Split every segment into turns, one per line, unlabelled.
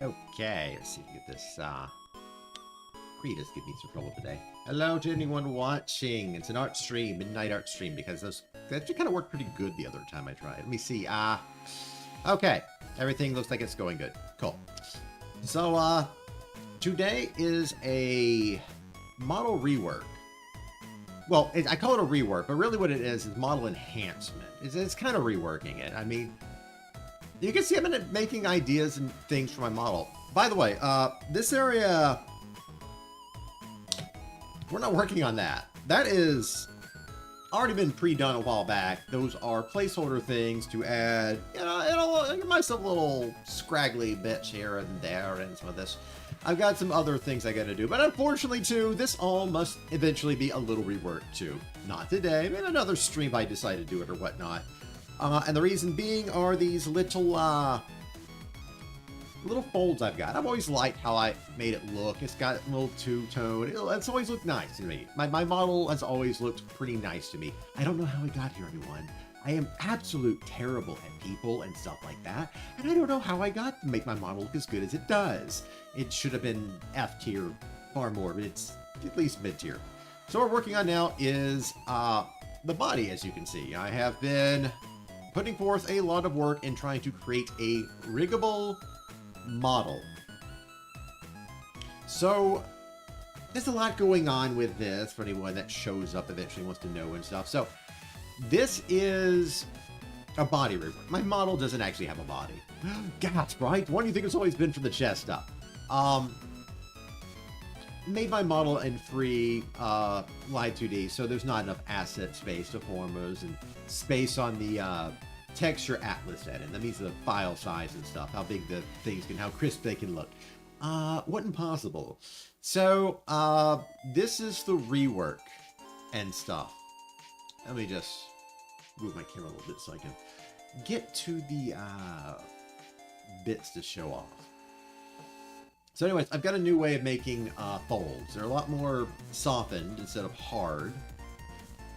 Okay, let's see if we get this, Cretus give me some trouble today. Hello to anyone watching. It's an art stream, midnight art stream, because that actually kind of worked pretty good the other time I tried. Let me see, okay. Everything looks like it's going good. Cool. So, today is a model rework. Well, I call it a rework, but really what it is model enhancement. It's kind of reworking it. I mean, you can see I've been making ideas and things for my model. By the way, this area, we're not working on that. That is already been pre-done a while back. Those are placeholder things to add, you know, give myself a little scraggly bits here and there and some of this. I've got some other things I gotta do, but unfortunately too, this all must eventually be a little reworked too. Not today, maybe another stream I decide to do it or whatnot. And the reason being are these little folds I've got. I've always liked how I made it look. It's got a little two-tone. It's always looked nice to me. My model has always looked pretty nice to me. I don't know how I got here, everyone. I am absolute terrible at people and stuff like that. And I don't know how I got to make my model look as good as it does. It should have been F tier far more, but it's at least mid tier. So what we're working on now is the body, as you can see. I have been putting forth a lot of work in trying to create a riggable model. So there's a lot going on with this for anyone that shows up eventually wants to know and stuff. So this is a body rework. My model doesn't actually have a body. Gasp, right? Why do you think it's always been from the chest up? Made my model in free live 2D, so there's not enough asset space to formers and space on the texture atlas edit. That means the file size and stuff, how big the things can, how crisp they can look. Wasn't possible. So this is the rework and stuff. Let me just move my camera a little bit so I can get to the bits to show off. So anyways, I've got a new way of making folds. They're a lot more softened instead of hard.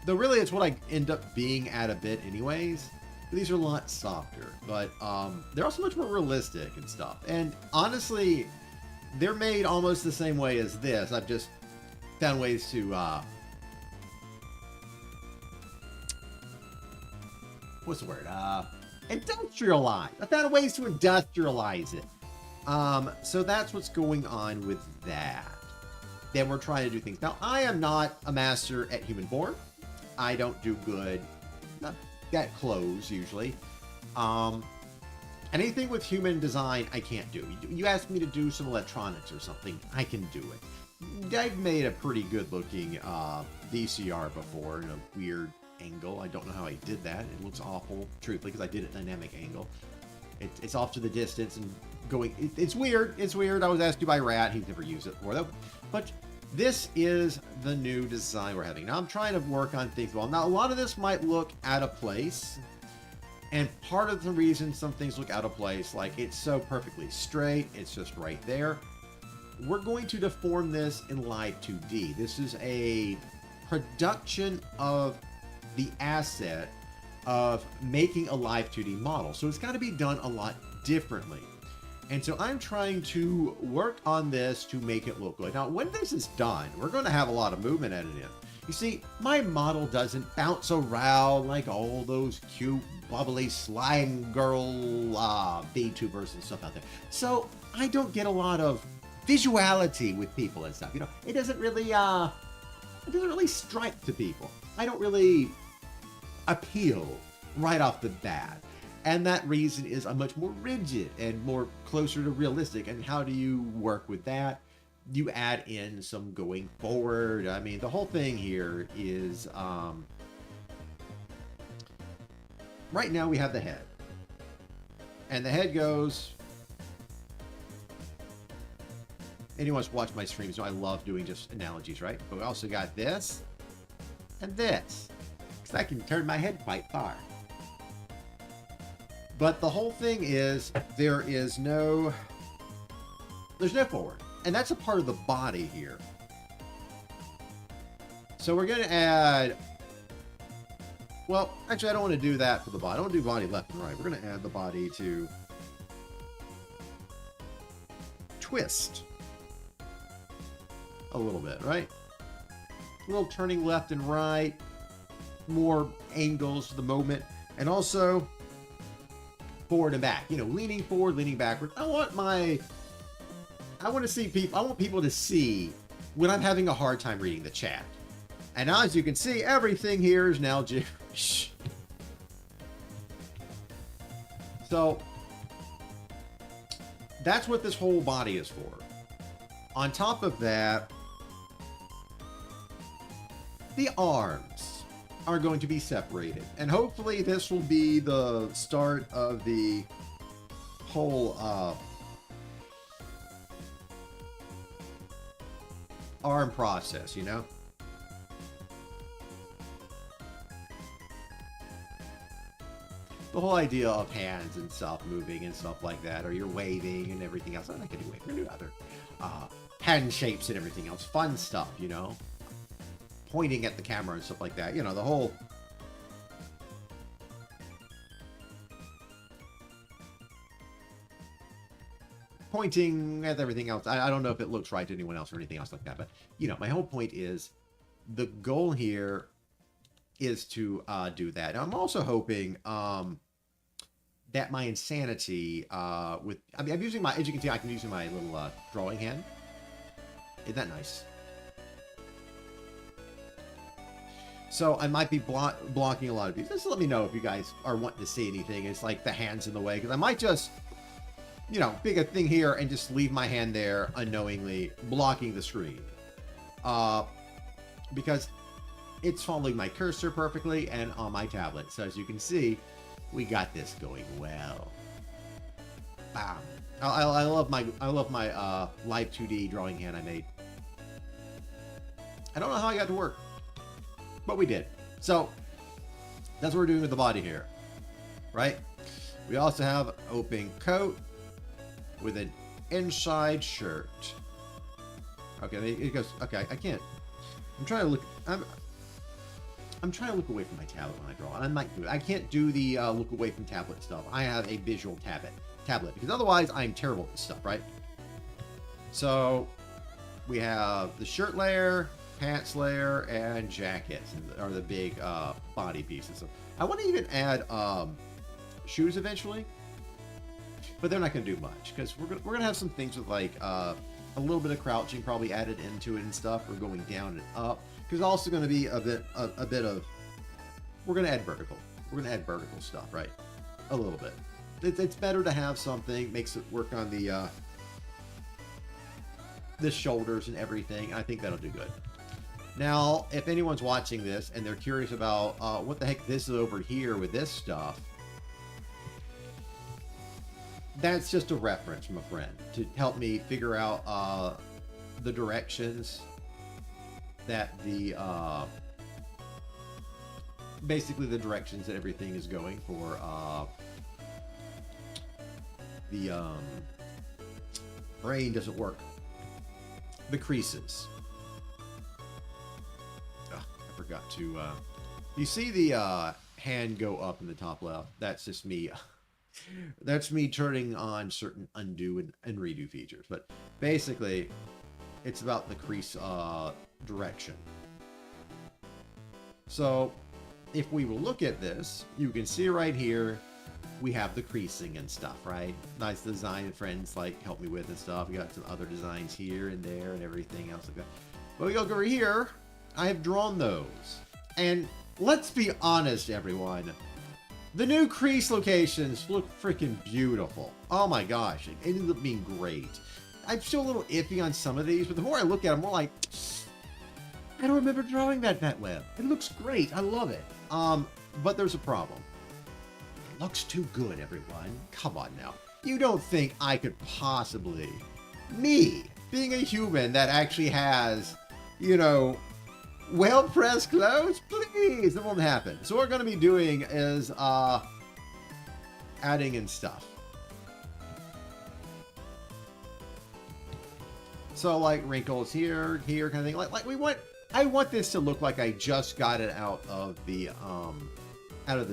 Though really it's what I end up being at a bit anyways. These are a lot softer, but they're also much more realistic and stuff. And honestly, they're made almost the same way as this. I've just found ways to what's the word? Industrialize. I found ways to industrialize it. So that's what's going on with that. Then we're trying to do things. Now, I am not a master at human form. I don't do good, not that close usually. Anything with human design, I can't do. You ask me to do some electronics or something, I can do it. I've made a pretty good looking VCR before in a weird angle. I don't know how I did that. It looks awful, truthfully, because I did it dynamic angle. It's off to the distance and going. It's weird. It's weird. I was asked to by Rat. He's never used it before though. But this is the new design we're having. Now I'm trying to work on things well. Now a lot of this might look out of place. And part of the reason some things look out of place, like it's so perfectly straight, it's just right there. We're going to deform this in Live 2D. This is a production of the asset of making a Live 2D model. So it's got to be done a lot differently. And so I'm trying to work on this to make it look good. Now, when this is done, we're going to have a lot of movement added in. You see, my model doesn't bounce around like all those cute, bubbly slime girl VTubers and stuff out there. So I don't get a lot of visuality with people and stuff. You know, it doesn't really strike to people. I don't really appeal right off the bat. And that reason is I'm much more rigid and more closer to realistic. And how do you work with that? You add in some going forward. I mean, the whole thing here is, right now we have the head. And the head goes, anyone who's watched my streams know I love doing just analogies, right? But we also got this and this, because I can turn my head quite far. But the whole thing is there's no forward. And that's a part of the body here. So we're going to add, well, actually I don't want to do that for the body. I don't want to do body left and right. We're going to add the body to twist. A little bit, right? A little turning left and right. More angles to the moment. And also forward and back. You know, leaning forward, leaning backward. I want to see people, I want people to see when I'm having a hard time reading the chat. And now, as you can see, everything here is now gibberish. So that's what this whole body is for. On top of that, the arms are going to be separated. And hopefully this will be the start of the whole arm process, you know? The whole idea of hands and stuff moving and stuff like that, or you're waving and everything else. I'm not going to wave. We're going to do other hand shapes and everything else. Fun stuff, you know? Pointing at the camera and stuff like that. You know, the whole... pointing at everything else. I don't know if it looks right to anyone else or anything else like that. But, you know, my whole point is the goal here is to do that. Now, I'm also hoping that my insanity with... I mean, I'm using my... As you can see, I can use my little drawing hand. Isn't that nice? So I might be blocking a lot of these. Just let me know if you guys are wanting to see anything. It's like the hand's in the way. Because I might just, you know, pick a thing here and just leave my hand there unknowingly blocking the screen. Because it's following my cursor perfectly and on my tablet. So as you can see, we got this going well. Bam. I love my live 2D drawing hand I made. I don't know how I got to work, but we did. So that's what we're doing with the body here, right? We also have open coat with an inside shirt. Okay, it goes. Okay, I can't. I'm trying to look. I'm trying to look away from my tablet when I draw, and I might do it. I can't do the look away from tablet stuff. I have a visual tablet because otherwise I'm terrible at this stuff, right? So we have the shirt layer, pants layer, and jackets are the big body pieces. So I want to even add shoes eventually, but they're not going to do much because we're gonna have some things with like a little bit of crouching probably added into it and stuff. We're going down and up because also going to be a bit of we're going to add vertical. We're going to add vertical stuff, right? A little bit. It's better to have something, makes it work on the shoulders and everything. I think that'll do good. Now, if anyone's watching this and they're curious about what the heck this is over here with this stuff, that's just a reference from a friend to help me figure out the directions that basically the directions that everything is going for the brain doesn't work. The creases. I forgot to you see the hand go up in the top left? That's just me. That's me turning on certain undo and redo features. But basically, it's about the crease direction. So if we will look at this, you can see right here, we have the creasing and stuff, right? Nice design friends like help me with and stuff. We got some other designs here and there and everything else like that. But we go over here, I have drawn those. And let's be honest, everyone. The new crease locations look freaking beautiful. Oh my gosh, it ended up being great. I'm still a little iffy on some of these, but the more I look at them, more like, I don't remember drawing that web. It looks great. I love it. But there's a problem. It looks too good, everyone. Come on now. You don't think I could possibly, me, being a human that actually has, you know, well-pressed clothes? Please, it won't happen. So what we're going to be doing is adding in stuff. So like wrinkles here kind of thing. Like I want this to look like I just got it out of the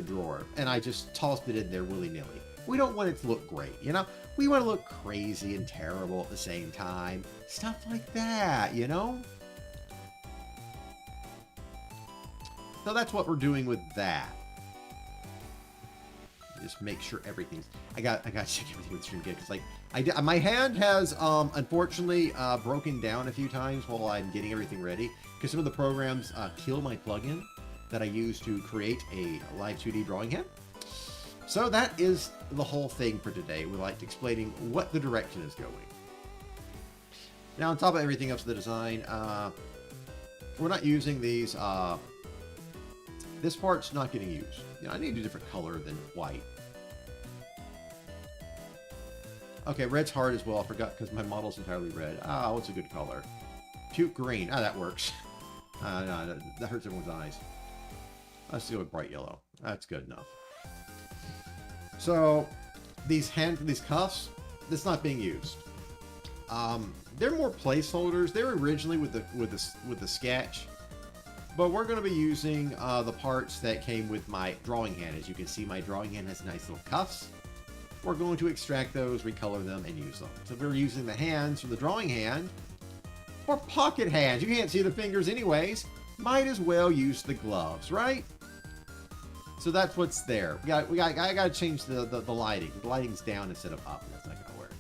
drawer and I just tossed it in there willy-nilly. We don't want it to look great, you know? We want to look crazy and terrible at the same time. Stuff like that, you know? So that's what we're doing with that. Just make sure everything's... I got to check everything with StreamGate, because like my hand has unfortunately broken down a few times while I'm getting everything ready, because some of the programs kill my plugin that I use to create a live 2D drawing hand. So that is the whole thing for today, with like explaining what the direction is going. Now on top of everything else in the design, we're not using these. This part's not getting used. You know, I need a different color than white. Okay, red's hard as well. I forgot because my model's entirely red. Ah, what's a good color? Puke green. Ah, that works. No, that hurts everyone's eyes. Let's go with bright yellow. That's good enough. So these cuffs, that's not being used. They're more placeholders. They were originally with the sketch, but we're going to be using the parts that came with my drawing hand. As you can see, my drawing hand has nice little cuffs. We're going to extract those, recolor them, and use them. So we're using the hands from the drawing hand for pocket hands. You can't see the fingers anyways. Might as well use the gloves, right? So that's what's there. I gotta change the lighting. The lighting's down instead of up. That's not gonna work.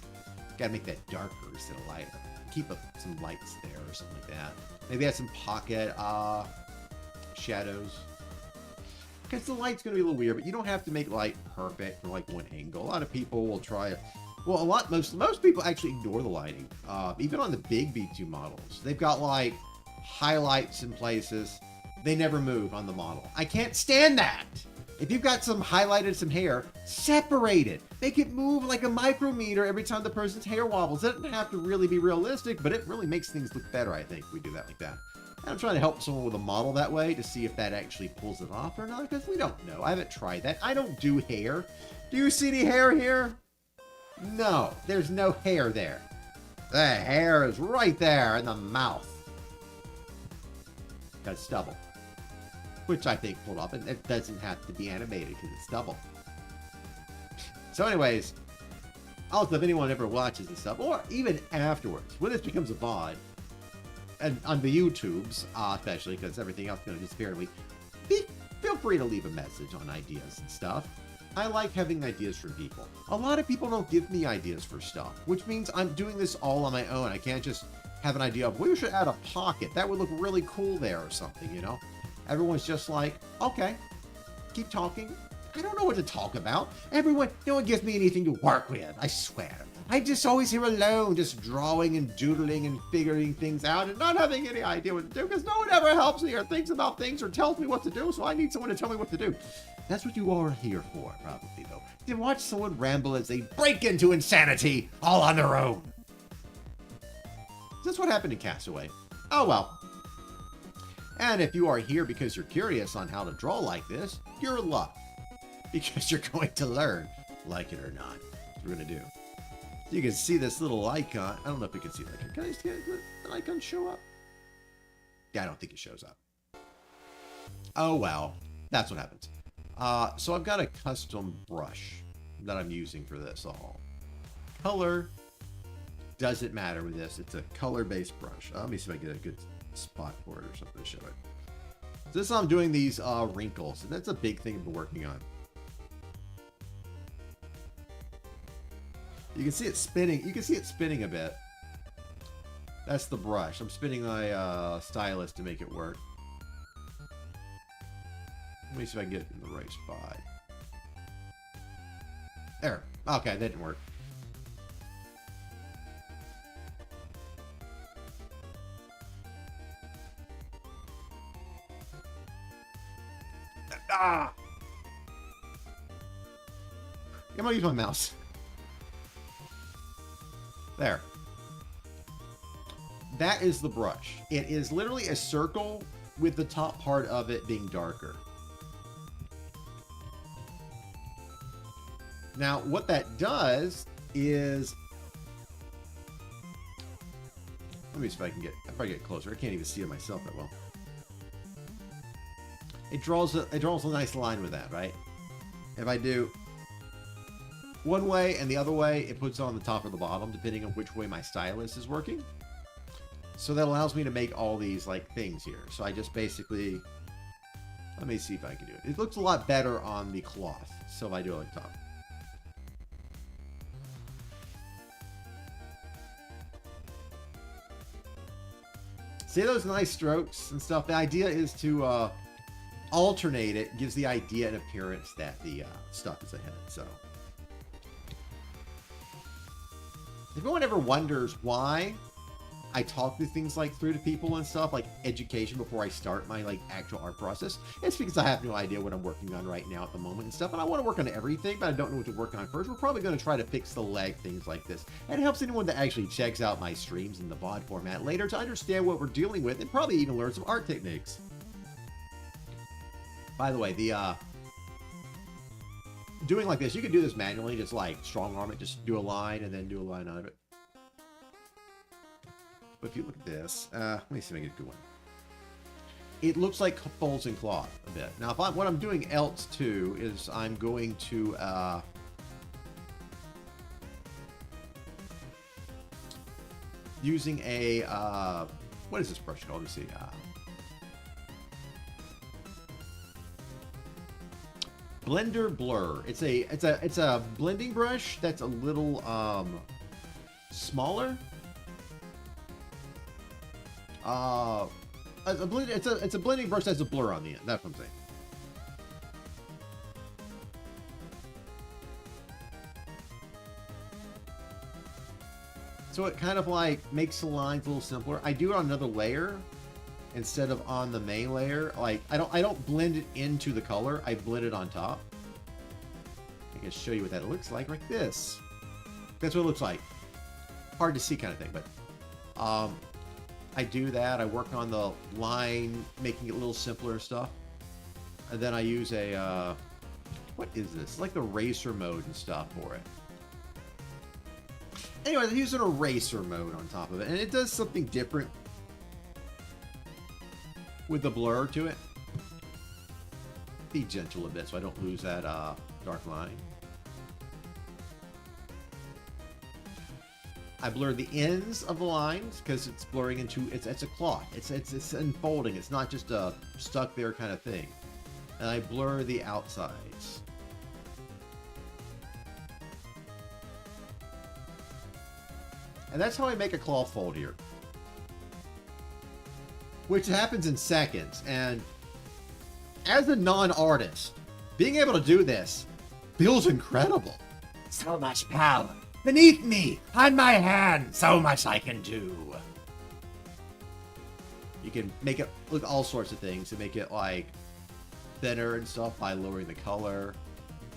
Gotta make that darker instead of lighter. Keep some lights there or something like that. Maybe add some pocket shadows. Because the light's gonna be a little weird, but you don't have to make light perfect for like one angle. A lot of people will try it. Well, most people actually ignore the lighting. Even on the big V2 models, they've got like highlights in places. They never move on the model. I can't stand that. If you've got some highlighted some hair, separate it. Make it move like a micrometer every time the person's hair wobbles. It doesn't have to really be realistic, but it really makes things look better, I think, if we do that like that. And I'm trying to help someone with a model that way to see if that actually pulls it off or not, because we don't know. I haven't tried that. I don't do hair. Do you see any hair here? No, there's no hair there. The hair is right there in the mouth. Got stubble. Which I think pulled off, and it doesn't have to be animated because it's stubble. So anyways, also if anyone ever watches this stuff, or even afterwards, when this becomes a VOD, and on the YouTubes, especially because everything else is going to disappear to me, feel free to leave a message on ideas and stuff. I like having ideas from people. A lot of people don't give me ideas for stuff, which means I'm doing this all on my own. I can't just have an idea of, well, we should add a pocket. That would look really cool there or something, you know? Everyone's just like, okay, keep talking. I don't know what to talk about. No one gives me anything to work with, I swear. I'm just always here alone, just drawing and doodling and figuring things out and not having any idea what to do because no one ever helps me or thinks about things or tells me what to do, so I need someone to tell me what to do. That's what you all are here for, probably, though. To watch someone ramble as they break into insanity all on their own. That's what happened in Castaway. Oh, well. And if you are here because you're curious on how to draw like this, you're in luck. Because you're going to learn, like it or not. That's what we're going to do. You can see this little icon. I don't know if you can see that. Can I see the icon show up? Yeah, I don't think it shows up. Oh, well. That's what happens. So I've got a custom brush that I'm using for this all. Color doesn't matter with this. It's a color-based brush. Let me see if I get a good spot for it or something to show it. So this I'm doing these wrinkles, and that's a big thing I've been working on. You can see it spinning. You can see it spinning a bit. That's the brush. I'm spinning my stylus to make it work. Let me see if I can get it in the right spot. There. Okay, that didn't work. Ah! I'm gonna use my mouse. There. That is the brush. It is literally a circle with the top part of it being darker. Now, what that does is... Let me see if I can get... If I get closer. I can't even see it myself that well. It draws a nice line with that, right? If I do... one way, and the other way, it puts it on the top or the bottom, depending on which way my stylus is working. So that allows me to make all these, like, things here. So I just basically... Let me see if I can do it. It looks a lot better on the cloth. So if I do it like top. See those nice strokes and stuff? The idea is to alternate it. Gives the idea and appearance that the stuff is ahead. So if anyone ever wonders why I talk these things like through to people and stuff, like education before I start my like actual art process, it's because I have no idea what I'm working on right now at the moment and stuff, and I want to work on everything, but I don't know what to work on first. We're probably going to try to fix the leg, things like this, and it helps anyone that actually checks out my streams in the VOD format later to understand what we're dealing with and probably even learn some art techniques. By the way, the doing like this, you can do this manually, just like strong arm it, just do a line and then do a line out of it. But if you look at this, let me see if I can get a good one. It looks like folds in cloth a bit. Now, if what I'm doing else too is I'm going to using a what is this brush called? Let me see. Blender Blur. It's a blending brush that's a little smaller. It's a blending brush that's a blur on the end. That's what I'm saying. So it kind of like makes the lines a little simpler. I do it on another layer instead of on the main layer. Like I don't blend it into the color. I blend it on top. I can show you what that looks like this. That's what it looks like. Hard to see kind of thing, but I do that. I work on the line, making it a little simpler and stuff. And then I use a, what is this? It's like the eraser mode and stuff for it. Anyway, I use an eraser mode on top of it. And it does something different with the blur to it. Be gentle a bit so I don't lose that dark line. I blur the ends of the lines because it's blurring into it's a cloth. It's unfolding. It's not just a stuck there kind of thing. And I blur the outsides. And that's how I make a cloth fold here. Which happens in seconds. And as a non-artist, being able to do this feels incredible. So much power. Beneath me, on my hand, so much I can do. You can make it look all sorts of things to make it like thinner and stuff by lowering the color,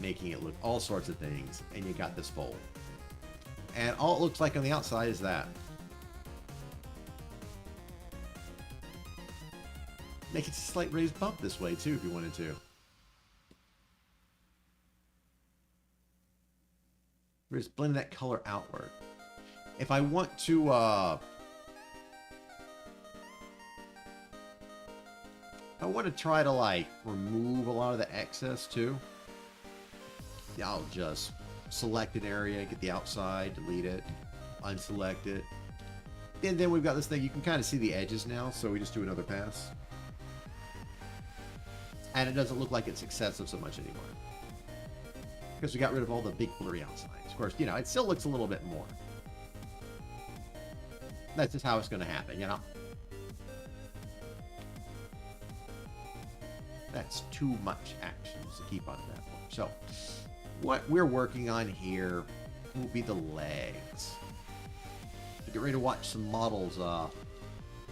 making it look all sorts of things, and you got this fold. And all it looks like on the outside is that. Make it a slight raised bump this way too if you wanted to. We're just blending that color outward. If I want to, I want to try to like remove a lot of the excess too. Yeah, I'll just select an area, get the outside, delete it, unselect it. And then we've got this thing, you can kind of see the edges now, so we just do another pass. And it doesn't look like it's excessive so much anymore. Because we got rid of all the big blurry outsides. Of course, you know, it still looks a little bit more. That's just how it's going to happen, you know? That's too much actions to keep on that one. So, what we're working on here will be the legs. So get ready to watch some models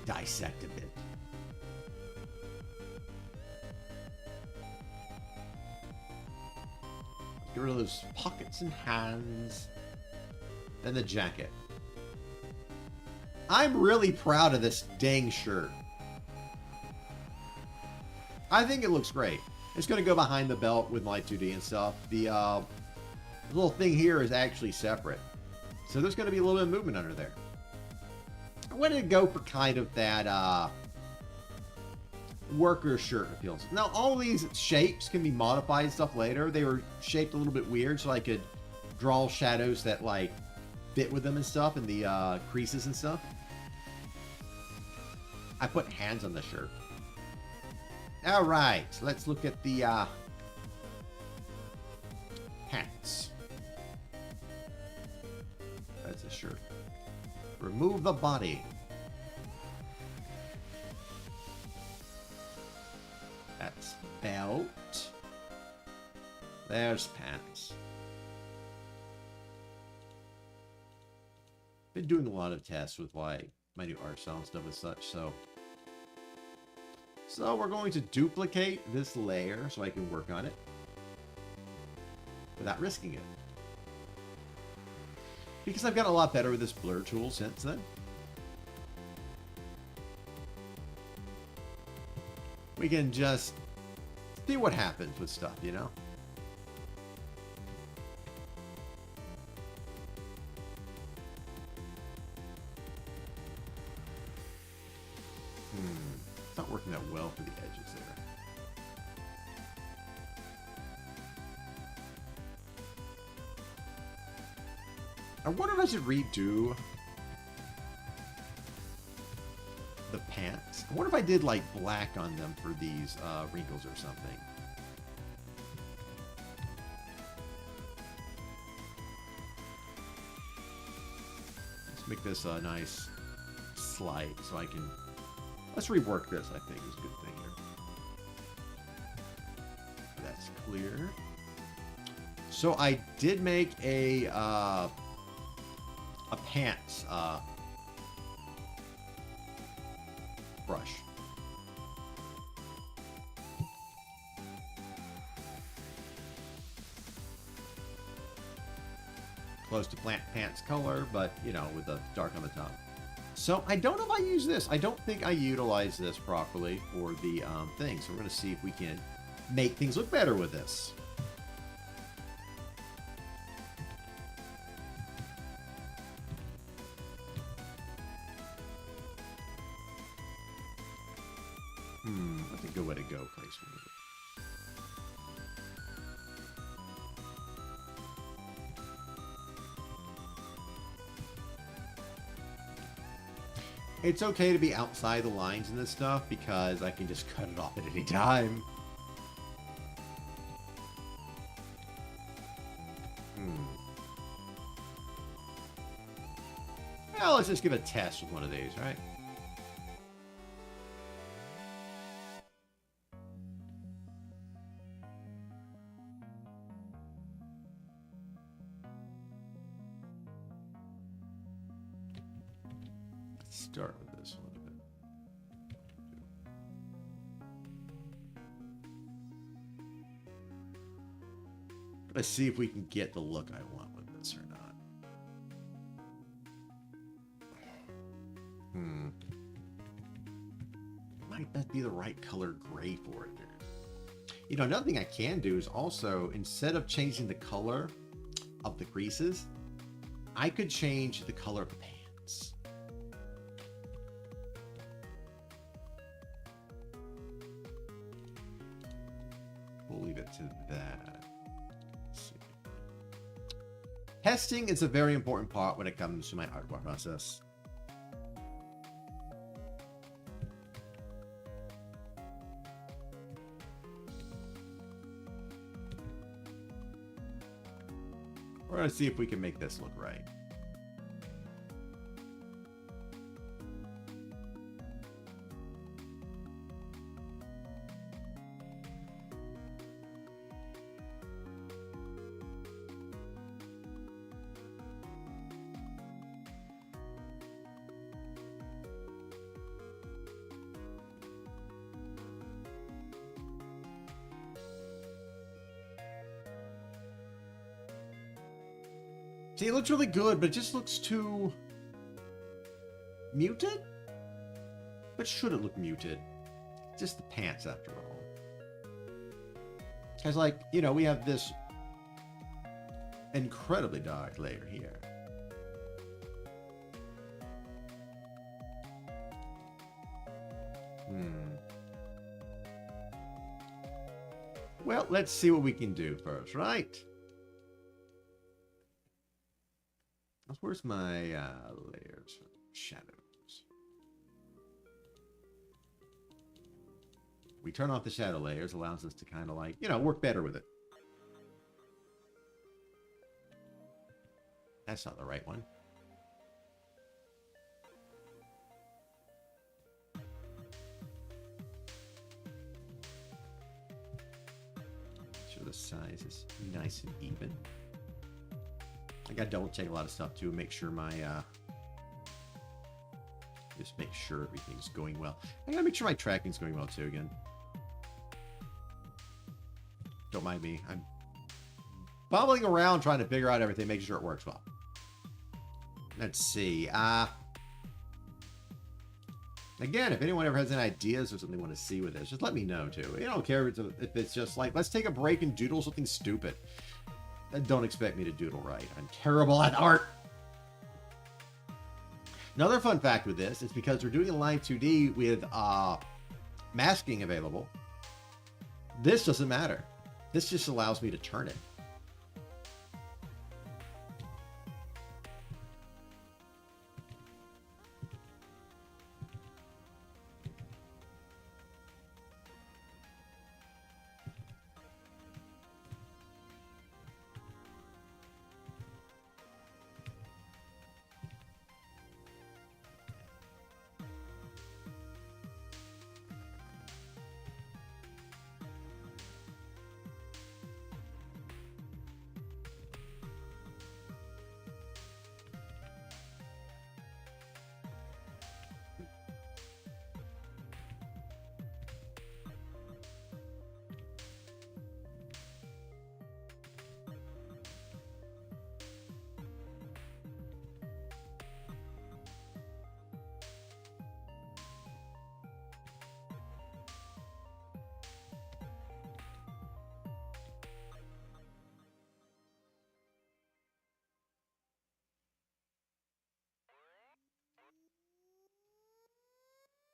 dissect a bit. Get rid of those pockets and hands. Then the jacket. I'm really proud of this dang shirt. I think it looks great. It's going to go behind the belt with my 2D and stuff. The little thing here is actually separate. So there's going to be a little bit of movement under there. I wanted to go for kind of that worker shirt appeals. Now, all these shapes can be modified and stuff later. They were shaped a little bit weird, so I could draw shadows that, like, fit with them and stuff, and the creases and stuff. I put hands on the shirt. Alright, let's look at the pants. That's a shirt. Remove the body. That's belt. There's pants. Been doing a lot of tests with like my new art style and stuff and such, so we're going to duplicate this layer so I can work on it without risking it. Because I've gotten a lot better with this blur tool since then. We can just see what happens with stuff, you know? It's not working that well for the edges there. I wonder if I should redo the pants. I wonder if I did like black on them for these wrinkles or something. Let's make this a nice slide so I can... Let's rework this, I think, is a good thing here. That's clear. So I did make a pants brush. Close to pants color, but, you know, with the dark on the top. So I don't know if I use this. I don't think I utilize this properly for the thing. So we're going to see if we can make things look better with this. That's a good way to go, placement. It's okay to be outside the lines in this stuff because I can just cut it off at any time. Well, let's just give a test with one of these, right? Let's start with this one a bit. Let's see if we can get the look I want with this or not. Might that be the right color gray for it? You know, another thing I can do is also, instead of changing the color of the creases, I could change the color of the pants. We'll leave it to that. Let's see. Testing is a very important part when it comes to my artwork process. We're going to see if we can make this look right. See, it looks really good, but it just looks too muted? But should it look muted? Just the pants, after all. Because, like, you know, we have this incredibly dark layer here. Well, let's see what we can do first, right? Where's my layers? Shadows. We turn off the shadow layers, allows us to kind of like, you know, work better with it. That's not the right one. Make sure the size is nice and even. I gotta double check a lot of stuff too, make sure my just make sure everything's going well. I gotta make sure my tracking's going well too again. Don't mind me. I'm bubbling around trying to figure out everything, making sure it works well. Let's see. Again, if anyone ever has any ideas or something they want to see with this, just let me know too. I don't care if it's just like, let's take a break and doodle something stupid. Don't expect me to doodle right. I'm terrible at art. Another fun fact with this is because we're doing a live 2D with masking available, this doesn't matter. This just allows me to turn it.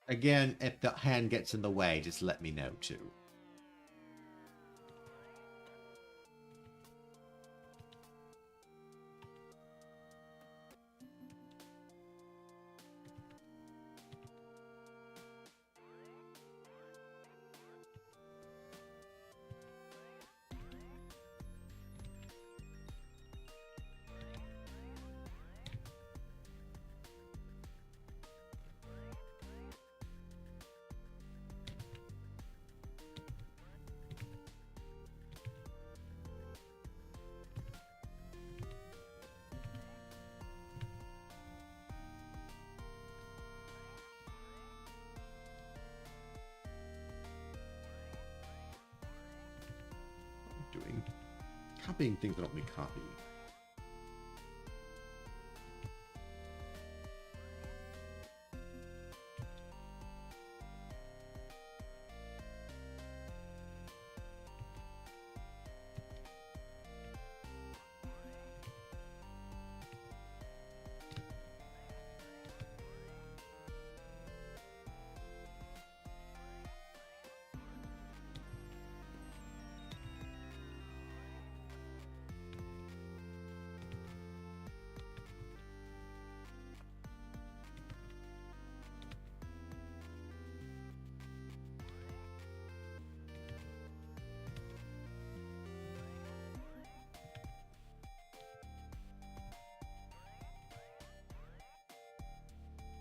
Again, if the hand gets in the way, just let me know too. Doing copying things that don't need copy.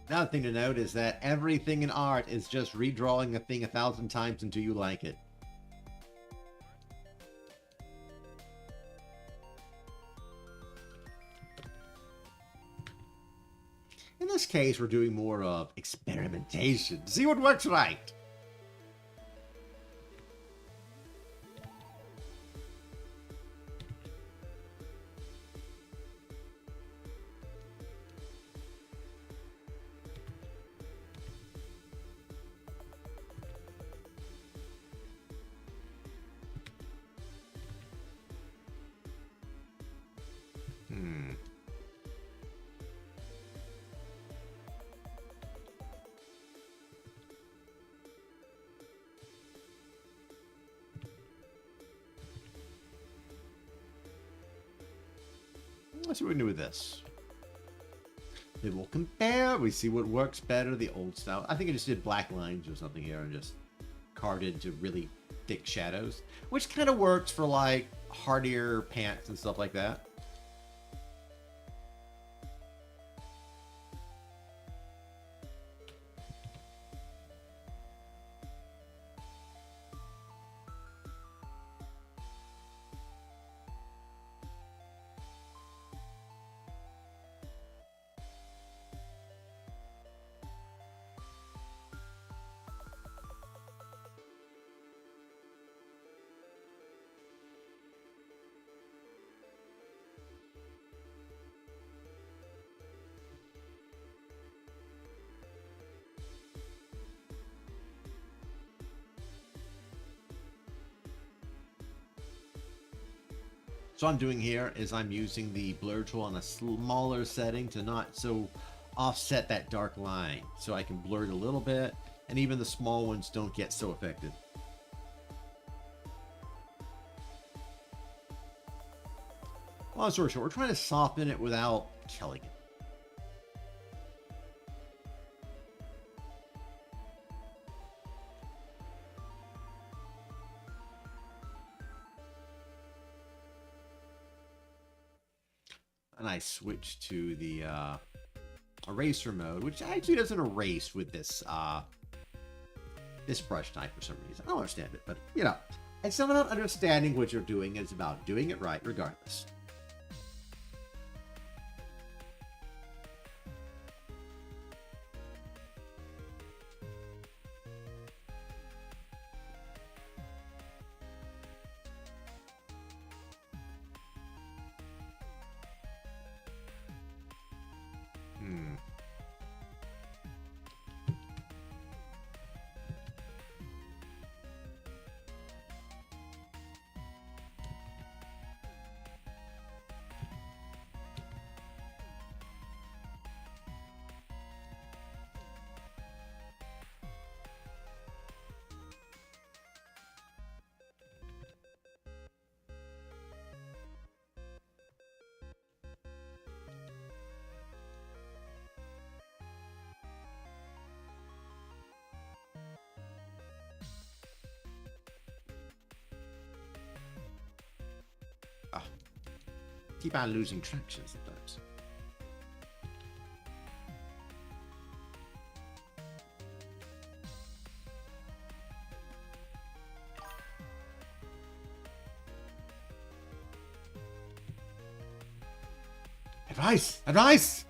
Another thing to note is that everything in art is just redrawing a thing 1,000 times until you like it. In this case, we're doing more of experimentation. See what works right. Let's see what we can do with this. Then we'll compare. We see what works better, the old style. I think I just did black lines or something here and just carved into really thick shadows, which kind of works for like hardier pants and stuff like that. So what I'm doing here is I'm using the blur tool on a smaller setting to not so offset that dark line. So I can blur it a little bit, and even the small ones don't get so affected. Long story short, we're trying to soften it without killing it. And I switch to the eraser mode, which actually doesn't erase with this this brush type for some reason. I don't understand it, but you know, it's not about understanding what you're doing, it's about doing it right regardless. Keep on losing traction sometimes. Advice! Advice!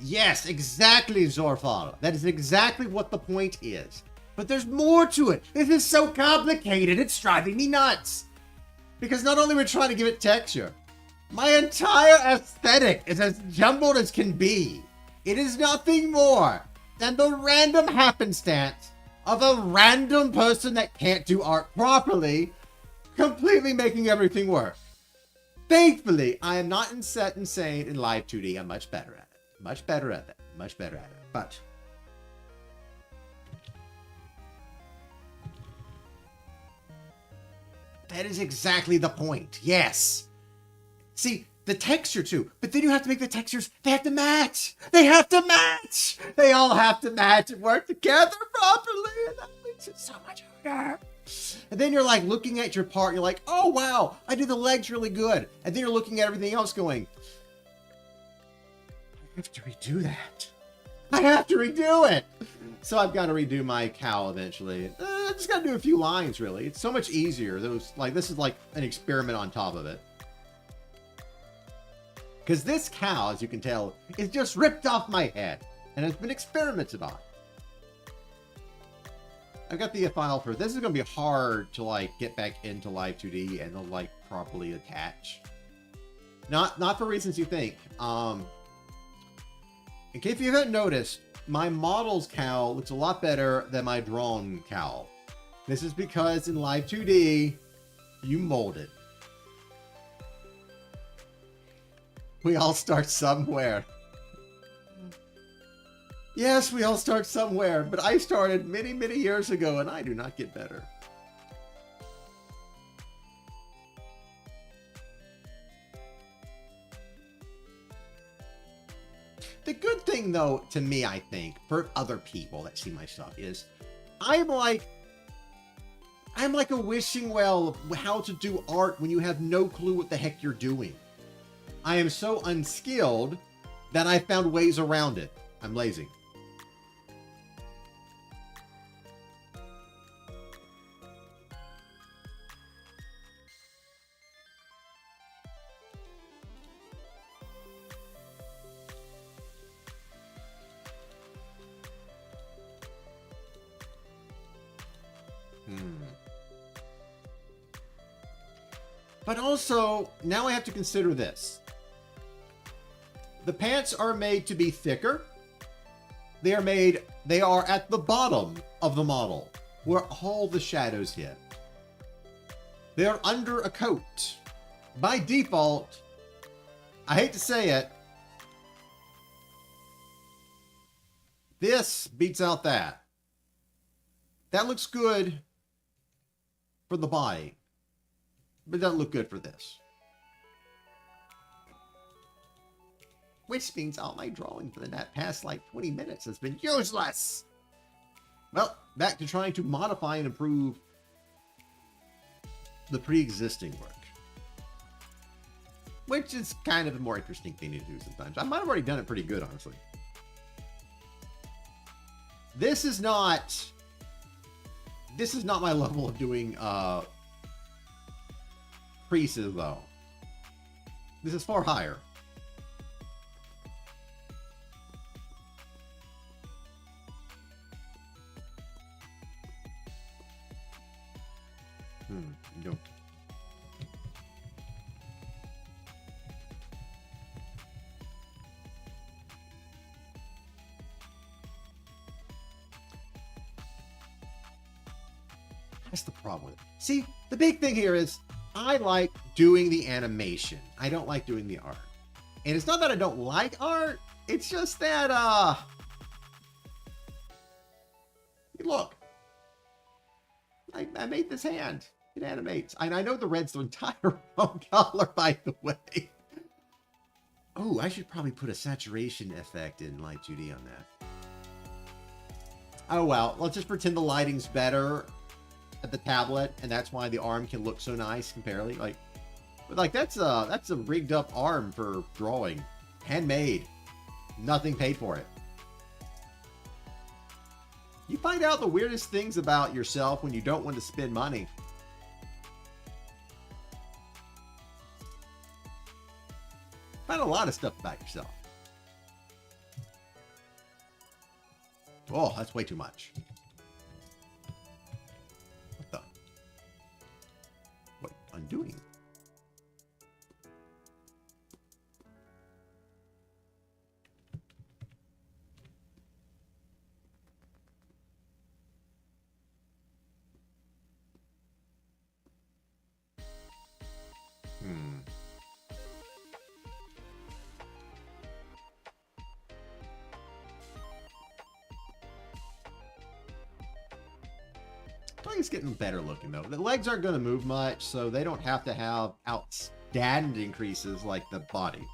Yes, exactly, Zorfal. That is exactly what the point is. But there's more to it. This is so complicated. It's driving me nuts. Because not only are we trying to give it texture, my entire aesthetic is as jumbled as can be. It is nothing more than the random happenstance of a random person that can't do art properly, completely making everything work. Thankfully, I am not insane in Live 2D. I'm much better at it. Much better at it. Much better at it. But that is exactly the point. Yes. See, the texture too. But then you have to make the textures, they have to match. They have to match. They all have to match and work together properly. And that makes it so much harder. And then you're like looking at your part. You're like, oh, wow, I did the legs really good. And then you're looking at everything else going, I have to redo that. I have to redo it. So I've got to redo my cowl eventually. I just got to do a few lines, really. It's so much easier. This is like an experiment on top of it. Because this cowl, as you can tell, is just ripped off my head and has been experimented on. I've got the file for this. Is going to be hard to like get back into Live 2D and like properly attach. Not for reasons you think. In case you haven't noticed, my model's cowl looks a lot better than my drawn cowl. This is because in Live 2D, you mold it. We all start somewhere. Yes, we all start somewhere, but I started many, many years ago and I do not get better. The good thing, though, to me, I think, for other people that see my stuff, is I'm like a wishing well of how to do art when you have no clue what the heck you're doing. I am so unskilled that I found ways around it. I'm lazy. But also, now I have to consider this. The pants are made to be thicker. They are at the bottom of the model, where all the shadows hit. They are under a coat. By default, I hate to say it, this beats out that. That looks good for the body, but it doesn't look good for this. Which means all my drawing for the past like 20 minutes has been useless. Well, back to trying to modify and improve the pre-existing work. Which is kind of a more interesting thing to do sometimes. I might have already done it pretty good, honestly. This is not my level of doing creases, though. This is far higher. No. That's the problem with it. See, the big thing here is I like doing the animation. I don't like doing the art. And it's not that I don't like art. It's just that, look. I made this hand. It animates. And I know the red's the entire wrong color, by the way. Oh, I should probably put a saturation effect in Light 2D on that. Oh, well. Let's just pretend the lighting's better at the tablet, and that's why the arm can look so nice comparatively. Like that's a rigged up arm for drawing. Handmade. Nothing paid for it. You find out the weirdest things about yourself when you don't want to spend money. Find a lot of stuff about yourself. Oh, that's way too much. What the? What? Undoing? I think it's getting better looking, though. The legs aren't going to move much, so they don't have to have outstanding increases like the body.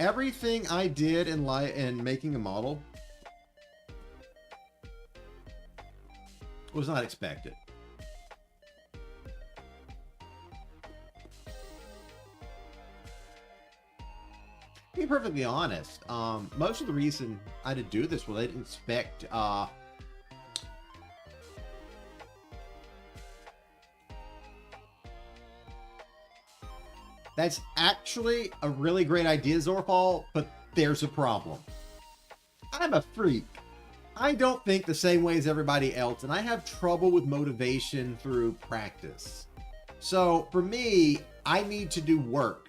Everything I did in making a model was not expected. To be perfectly honest, most of the reason I had to do this was I didn't expect that's actually a really great idea, Zorfall, but there's a problem. I'm a freak. I don't think the same way as everybody else, and I have trouble with motivation through practice. So for me, I need to do work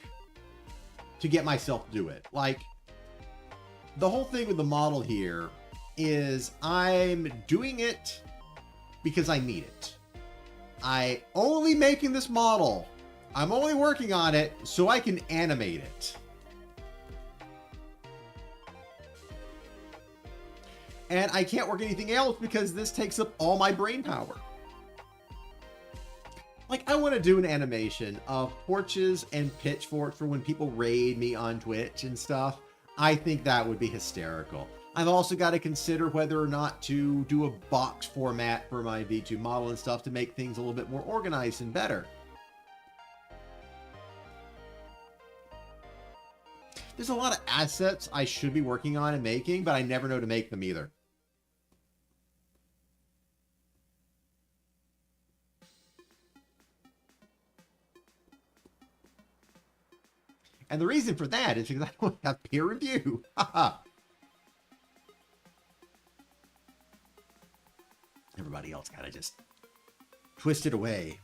to get myself to do it. Like, the whole thing with the model here is I'm doing it because I need it. I only making this model. I'm only working on it so I can animate it. And I can't work anything else because this takes up all my brain power. Like, I want to do an animation of torches and pitchforks for when people raid me on Twitch and stuff. I think that would be hysterical. I've also got to consider whether or not to do a box format for my V2 model and stuff to make things a little bit more organized and better. There's a lot of assets I should be working on and making, but I never know to make them either. And the reason for that is because I don't have peer review. Everybody else kind of just twisted away.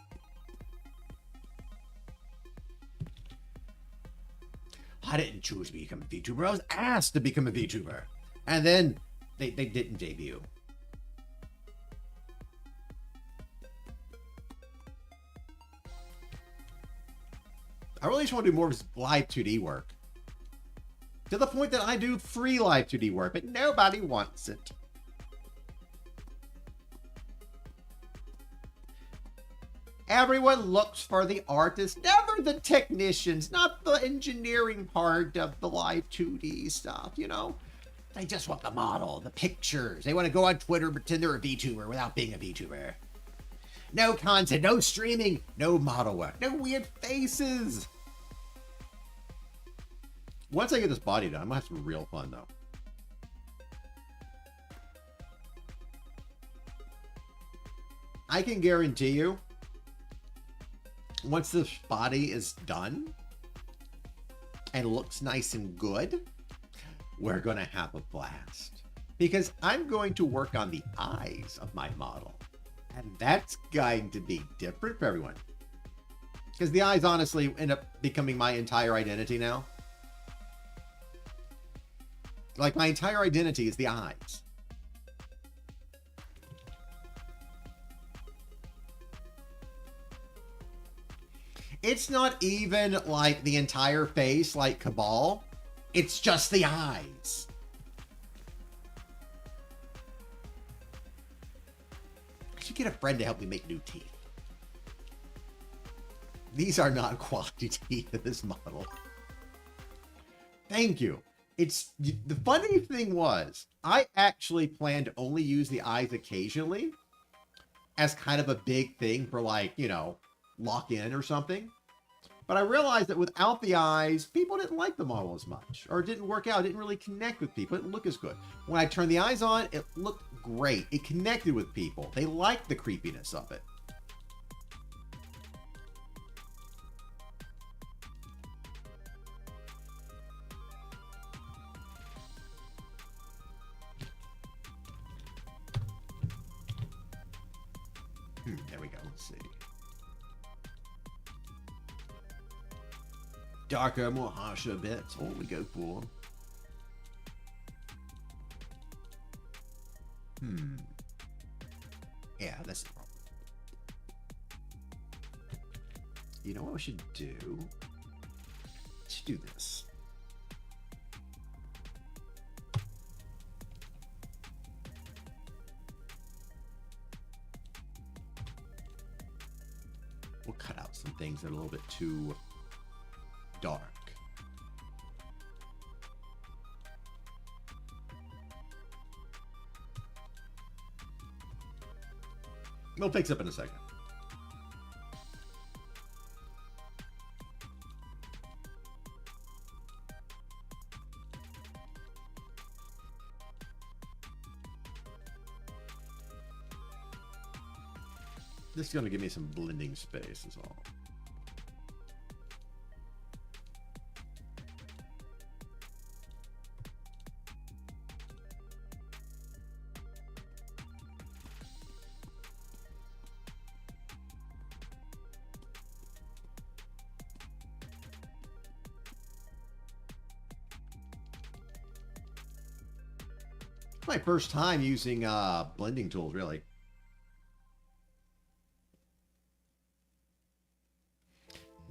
I didn't choose to become a VTuber. I was asked to become a VTuber. And then they didn't debut. I really just want to do more live 2D work. To the point that I do free live 2D work, but nobody wants it. Everyone looks for the artist, never the technicians, not the engineering part of the live 2D stuff, you know? They just want the model, the pictures. They want to go on Twitter and pretend they're a VTuber without being a VTuber. No content, no streaming, no model work, no weird faces. Once I get this body done, I'm going to have some real fun, though. I can guarantee you, once this body is done and looks nice and good, we're going to have a blast. Because I'm going to work on the eyes of my model. And that's going to be different for everyone. Because the eyes honestly end up becoming my entire identity now. Like, my entire identity is the eyes. It's not even like the entire face like Cabal. It's just the eyes. I should get a friend to help me make new teeth. These are not quality teeth in this model. Thank you. The funny thing was, I actually planned to only use the eyes occasionally as kind of a big thing for, like, you know, lock in or something. But I realized that without the eyes, people didn't like the model as much, or it didn't work out. It didn't really connect with people. It didn't look as good. When I turned the eyes on, it looked great. It connected with people. They liked the creepiness of it. There we go. Let's see. Darker, more harsher bits. What we go for? Yeah, that's the problem. You know what we should do? Let's do this. We'll cut out some things that are a little bit too dark. We'll fix up in a second. This is going to give me some blending space is all. My first time using blending tools, really.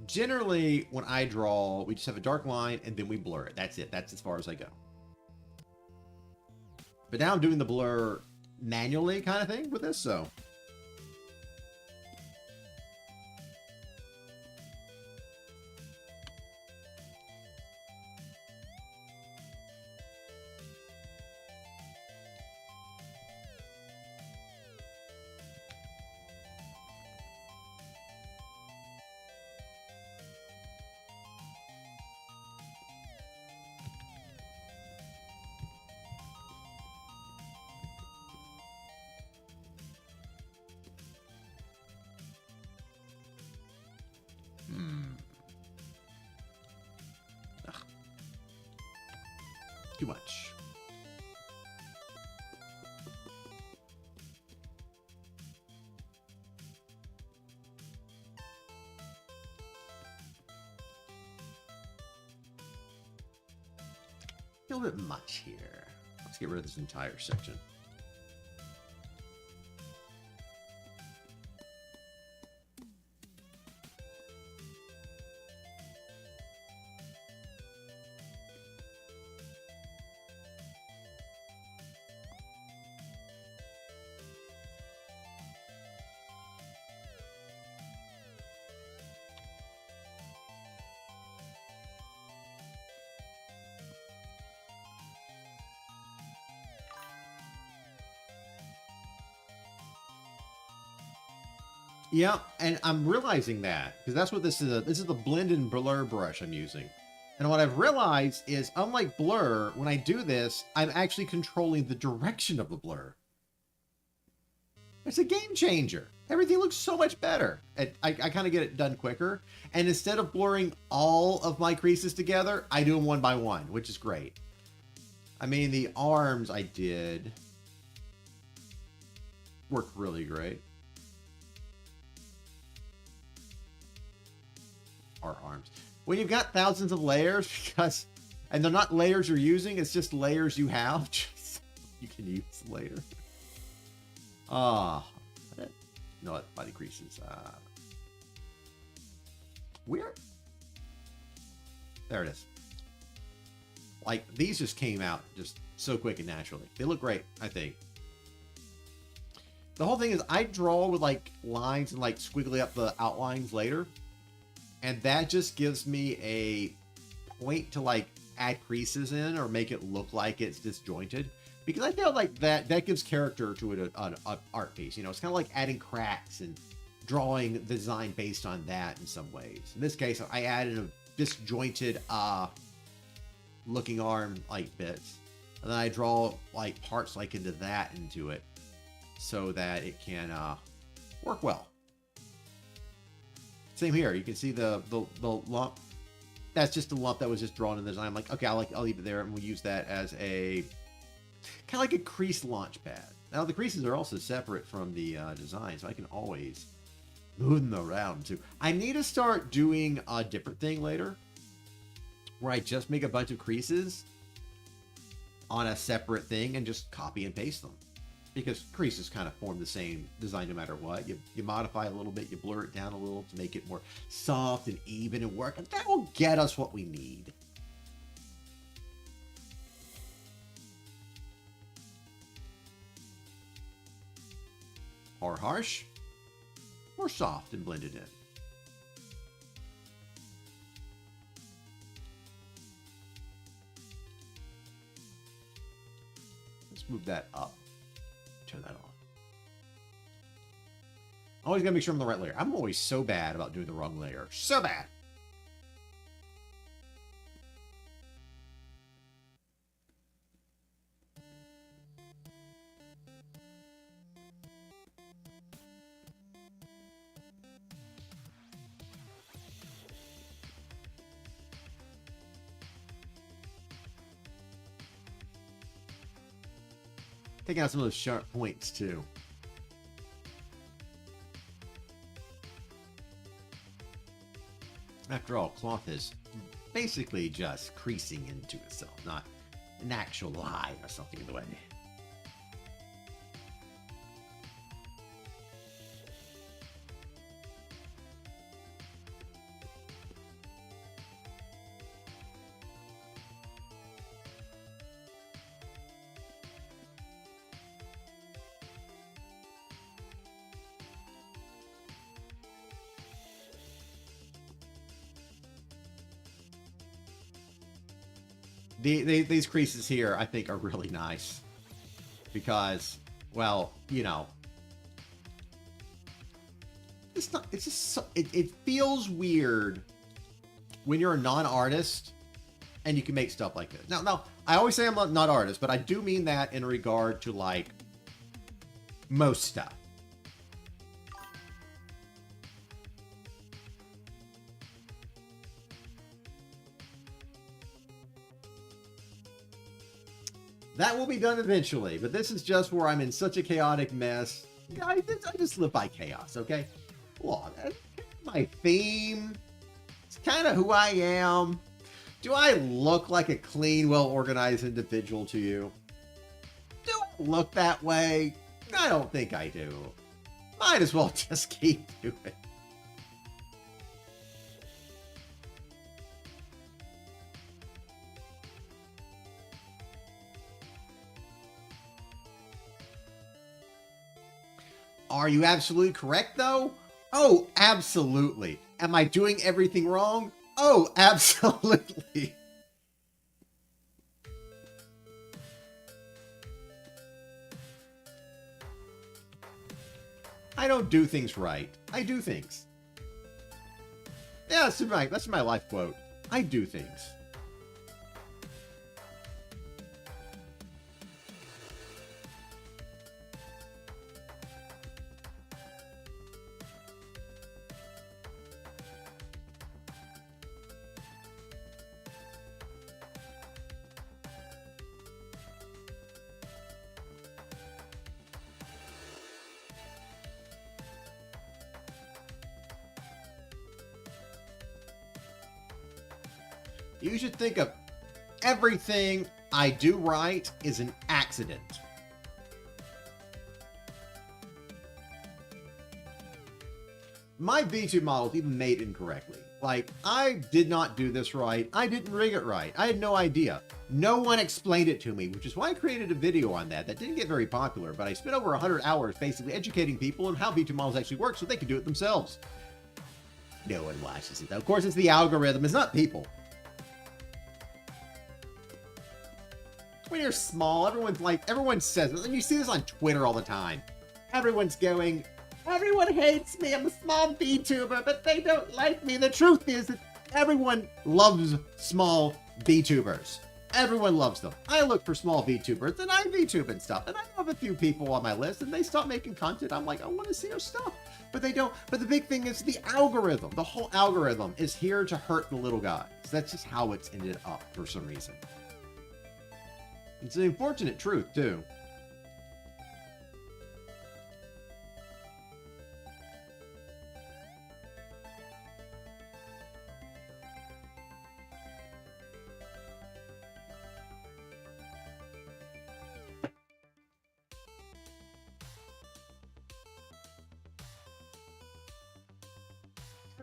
Generally, when I draw, we just have a dark line and then we blur it. That's it. That's as far as I go. But now I'm doing the blur manually kind of thing with this, so. Too much. A little bit much here. Let's get rid of this entire section. Yeah, and I'm realizing that, because that's what this is. This is the blend and blur brush I'm using. And what I've realized is, unlike blur, when I do this, I'm actually controlling the direction of the blur. It's a game changer. Everything looks so much better. And I kind of get it done quicker. And instead of blurring all of my creases together, I do them one by one, which is great. I mean, the arms I did work really great. Our arms. When you've got thousands of layers, and they're not layers you're using, it's just layers you have, just you can use later. No, body creases. Weird. There it is. Like, these just came out just so quick and naturally. They look great, I think. The whole thing is I draw with like lines and like squiggly up the outlines later. And that just gives me a point to like add creases in or make it look like it's disjointed. Because I feel like that gives character to it, an art piece. You know, it's kind of like adding cracks and drawing the design based on that in some ways. In this case, I added a disjointed looking arm like bits. And then I draw like parts like into it so that it can work well. Same here. You can see the lump. That's just a lump that was just drawn in the design. I'm like, okay, I'll leave it there, and we'll use that as a kind of like a crease launch pad. Now the creases are also separate from the design, so I can always move them around too. I need to start doing a different thing later, where I just make a bunch of creases on a separate thing and just copy and paste them. Because creases kind of form the same design no matter what. You modify a little bit, you blur it down a little to make it more soft and even and work. And that will get us what we need. Or harsh, or soft and blended in. Let's move that up. Turn that on. Always gotta make sure I'm on the right layer. I'm always so bad about doing the wrong layer. So bad. Taking out some of those sharp points too. After all, cloth is basically just creasing into itself, not an actual line or something in the way. These creases here, I think, are really nice. Because, well, you know, it's not, it's just, so, it feels weird when you're a non-artist and you can make stuff like this. Now, I always say I'm not artist, but I do mean that in regard to, like, most stuff. That will be done eventually, but this is just where I'm in such a chaotic mess. I just live by chaos, okay? Well, that's my theme. It's kind of who I am. Do I look like a clean, well-organized individual to you? Do I look that way? I don't think I do. Might as well just keep doing it. Are you absolutely correct, though? Oh, absolutely. Am I doing everything wrong? Oh, absolutely. I don't do things right. I do things. Yeah, that's my life quote. I do things. You should think of everything I do right is an accident. My Vtube model is even made incorrectly. Like, I did not do this right. I didn't rig it right. I had no idea. No one explained it to me, which is why I created a video on that. That didn't get very popular, but I spent over 100 hours basically educating people on how Vtube models actually work so they could do it themselves. No one watches it, though. Of course, it's the algorithm. It's not people. When you're small, everyone says it, and you see this on Twitter all the time. Everyone's going, everyone hates me, I'm a small VTuber, but they don't like me. The truth is that everyone loves small VTubers. Everyone loves them. I look for small VTubers, and I VTube and stuff, and I have a few people on my list, and they stop making content. I'm like, I want to see your stuff. But they don't. But the big thing is the algorithm. The whole algorithm is here to hurt the little guys. That's just how it's ended up for some reason. It's an unfortunate truth, too.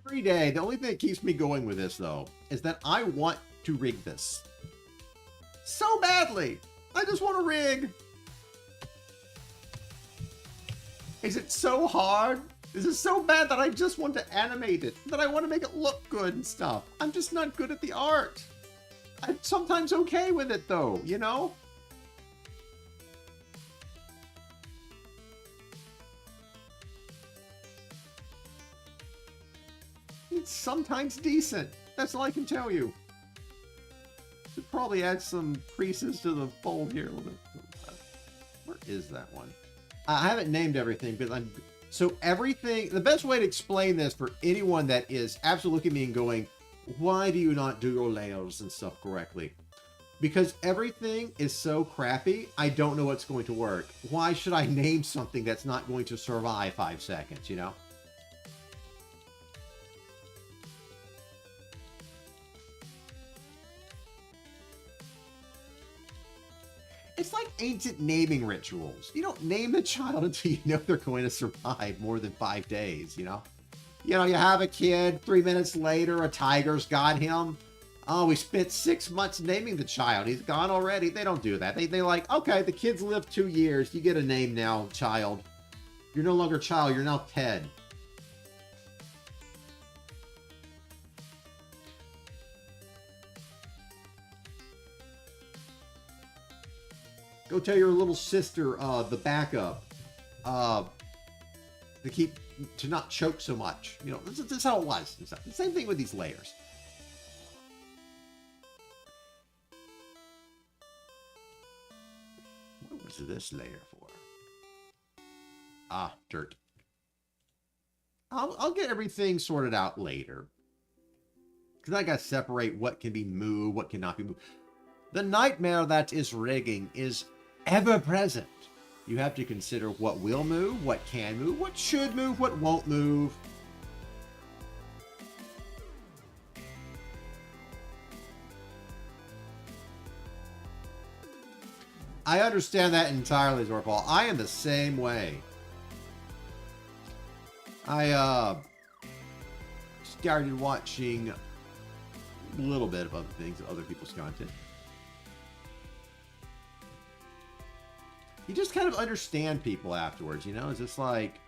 Every day, the only thing that keeps me going with this, though, is that I want to rig this. So badly! I just want to rig. Is it so hard? Is it so bad that I just want to animate it? That I want to make it look good and stuff? I'm just not good at the art. I'm sometimes okay with it though, you know? It's sometimes decent. That's all I can tell you. Should probably add some creases to the fold here a little bit. Where is that one? I haven't named everything, but so everything. The best way to explain this for anyone that is absolutely looking at me and going, "Why do you not do your layers and stuff correctly?" Because everything is so crappy, I don't know what's going to work. Why should I name something that's not going to survive 5 seconds? You know. It's like ancient naming rituals. You don't name the child until you know they're going to survive more than 5 days, you know? You know, you have a kid, 3 minutes later, a tiger's got him. Oh, we spent 6 months naming the child. He's gone already. They don't do that. They like, okay, the kid's lived 2 years. You get a name now, child. You're no longer child. You're now Ted. Go tell your little sister, the backup, to not choke so much. You know, this is how it was. The same thing with these layers. What was this layer for? Ah, dirt. I'll get everything sorted out later. Because I gotta separate what can be moved, what cannot be moved. The nightmare that is rigging is ever present. You have to consider what will move, what can move, what should move, what won't move. I understand that entirely, Zorpal. I am the same way. I started watching a little bit of other things, other people's content. You just kind of understand people afterwards, you know? It's just like,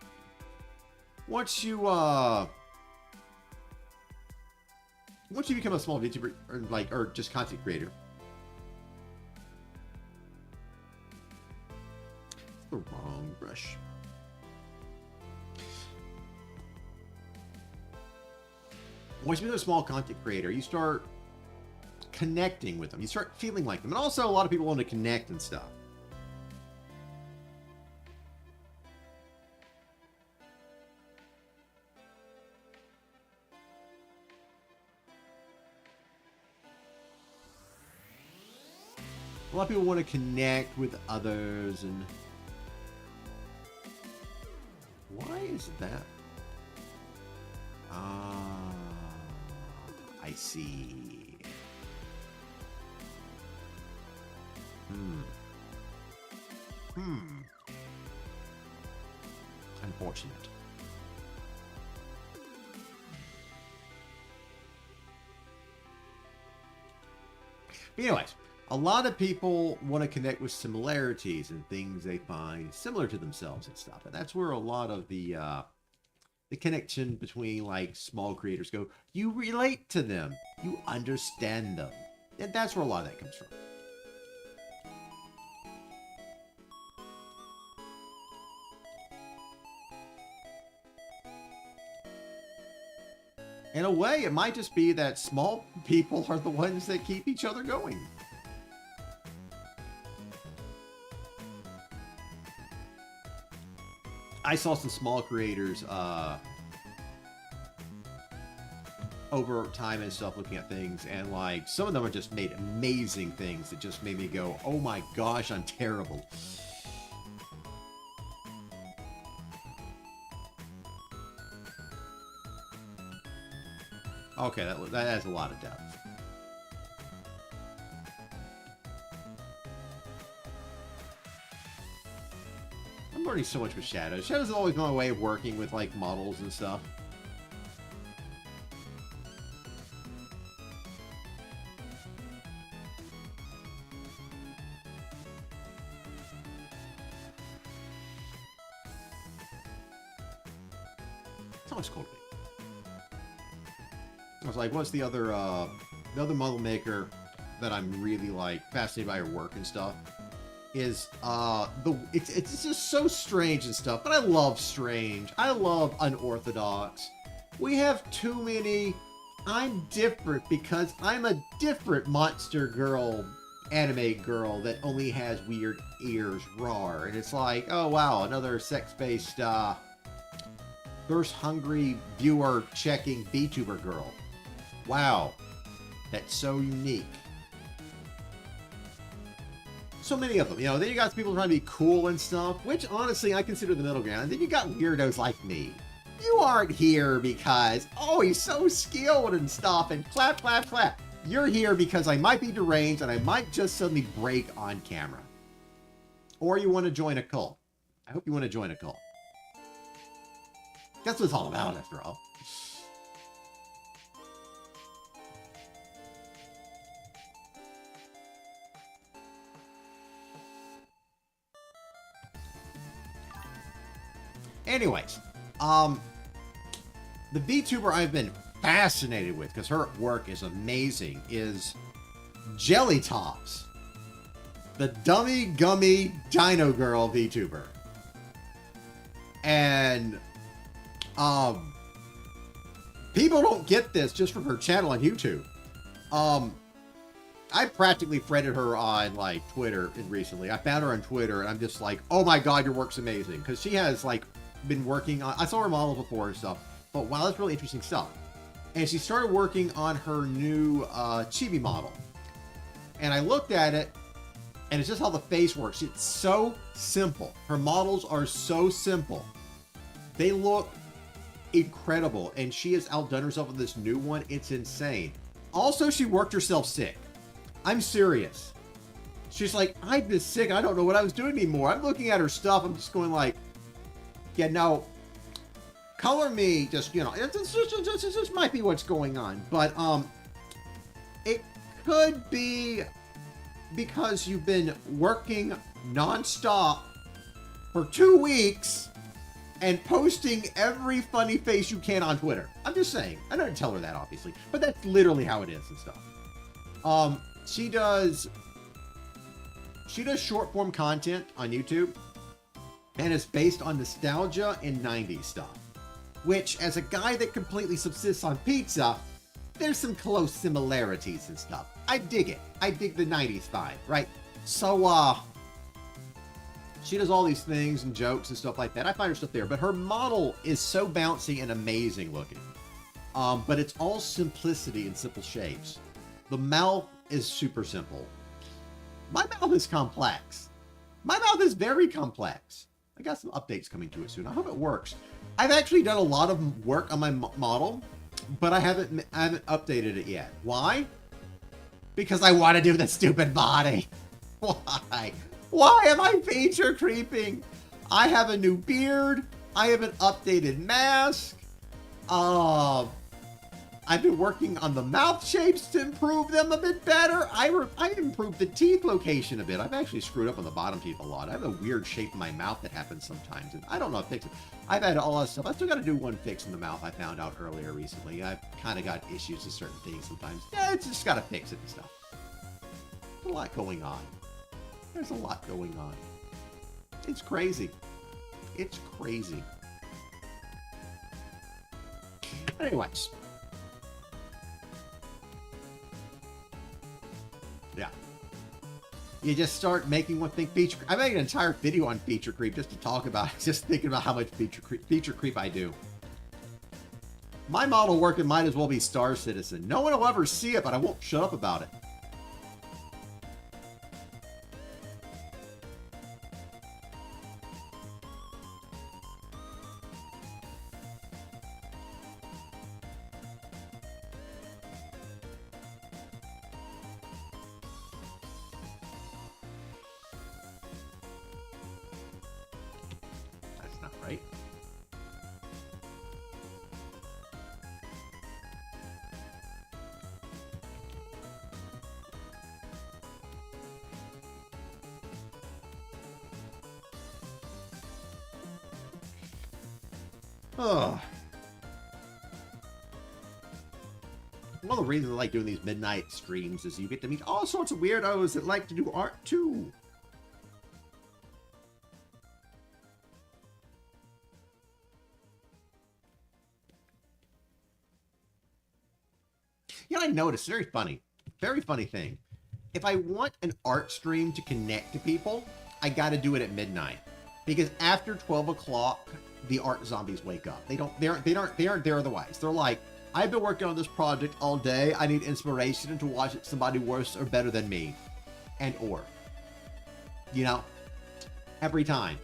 once you become a small VTuber, or just content creator, it's the wrong brush. Once you become a small content creator, you start connecting with them. You start feeling like them. And also, a lot of people want to connect and stuff. A lot of people want to connect with others, and why is that? Ah, I see. Unfortunate. But anyways, a lot of people want to connect with similarities and things they find similar to themselves and stuff. And that's where a lot of the connection between like small creators go. You relate to them. You understand them. And that's where a lot of that comes from. In a way, it might just be that small people are the ones that keep each other going. I saw some small creators over time and stuff looking at things, and like some of them are just made amazing things that just made me go, oh my gosh, I'm terrible. Okay, that has a lot of depth. I'm learning so much with Shadows. Shadows has always been my way of working with like models and stuff. It's always cool to me. I was like, what's the other model maker that I'm really like fascinated by her work and stuff is it's just so strange and stuff, but I love strange. I love unorthodox. We have too many I'm different because I'm a different monster girl, anime girl that only has weird ears, rawr. And it's like, oh wow, another sex-based thirst-hungry viewer-checking VTuber girl. Wow, that's so unique. So many of them, you know. Then you got people trying to be cool and stuff, which honestly I consider the middle ground. And then you got weirdos like me. You aren't here because, oh, he's so skilled and stuff, and clap, clap, clap. You're here because I might be deranged and I might just suddenly break on camera. Or you want to join a cult. I hope you want to join a cult. That's what it's all about, after all. Anyways, the VTuber I've been fascinated with, because her work is amazing, is Jelly Tops. the Dummy Gummy Dino Girl VTuber. And, people don't get this just from her channel on YouTube. I practically friended her on, like, Twitter recently. I found her on Twitter, and I'm just like, oh my god, your work's amazing. Because she has, like, been working on... I saw her model before and stuff. But wow, that's really interesting stuff. And she started working on her new chibi model. And I looked at it, and it's just how the face works. It's so simple. Her models are so simple. They look incredible. And she has outdone herself with this new one. It's insane. Also, she worked herself sick. I'm serious. She's like, I've been sick. I don't know what I was doing anymore. I'm looking at her stuff. I'm just going like, yeah, no. Color me, just, you know, this might be what's going on. But, it could be because you've been working nonstop for 2 weeks and posting every funny face you can on Twitter. I'm just saying. I don't tell her that, obviously. But that's literally how it is and stuff. She does short form content on YouTube, and it's based on nostalgia and 90s stuff, which, as a guy that completely subsists on pizza, there's some close similarities and stuff. I dig it. I dig the 90s vibe, right? So, she does all these things and jokes and stuff like that. I find her stuff there, but her model is so bouncy and amazing looking. But it's all simplicity and simple shapes. The mouth is super simple. My mouth is complex. My mouth is very complex. I got some updates coming to it soon. I hope it works. I've actually done a lot of work on my model, but I haven't updated it yet. Why? Because I want to do the stupid body. Why? Why am I feature creeping? I have a new beard. I have an updated mask. I've been working on the mouth shapes to improve them a bit better. I improved the teeth location a bit. I've actually screwed up on the bottom teeth a lot. I have a weird shape in my mouth that happens sometimes, and I don't know how to fix it. I've had all that stuff. I still got to do one fix in the mouth I found out earlier recently. I've kind of got issues with certain things sometimes. Yeah, it's just got to fix it and stuff. There's a lot going on. There's a lot going on. It's crazy. It's crazy. Anyways. Yeah. You just start making one thing feature. I made an entire video on feature creep just to talk about it. Just thinking about how much feature creep I do. My model working might as well be Star Citizen. No one will ever see it, but I won't shut up about it. Right? Oh. One of the reasons I like doing these midnight streams is you get to meet all sorts of weirdos that like to do art too. You know, I noticed, very funny thing. If I want an art stream to connect to people, I got to do it at midnight, because after 12 o'clock, the art zombies wake up. They aren't there otherwise. They're like, I've been working on this project all day. I need inspiration to watch somebody worse or better than me, or, you know, every time.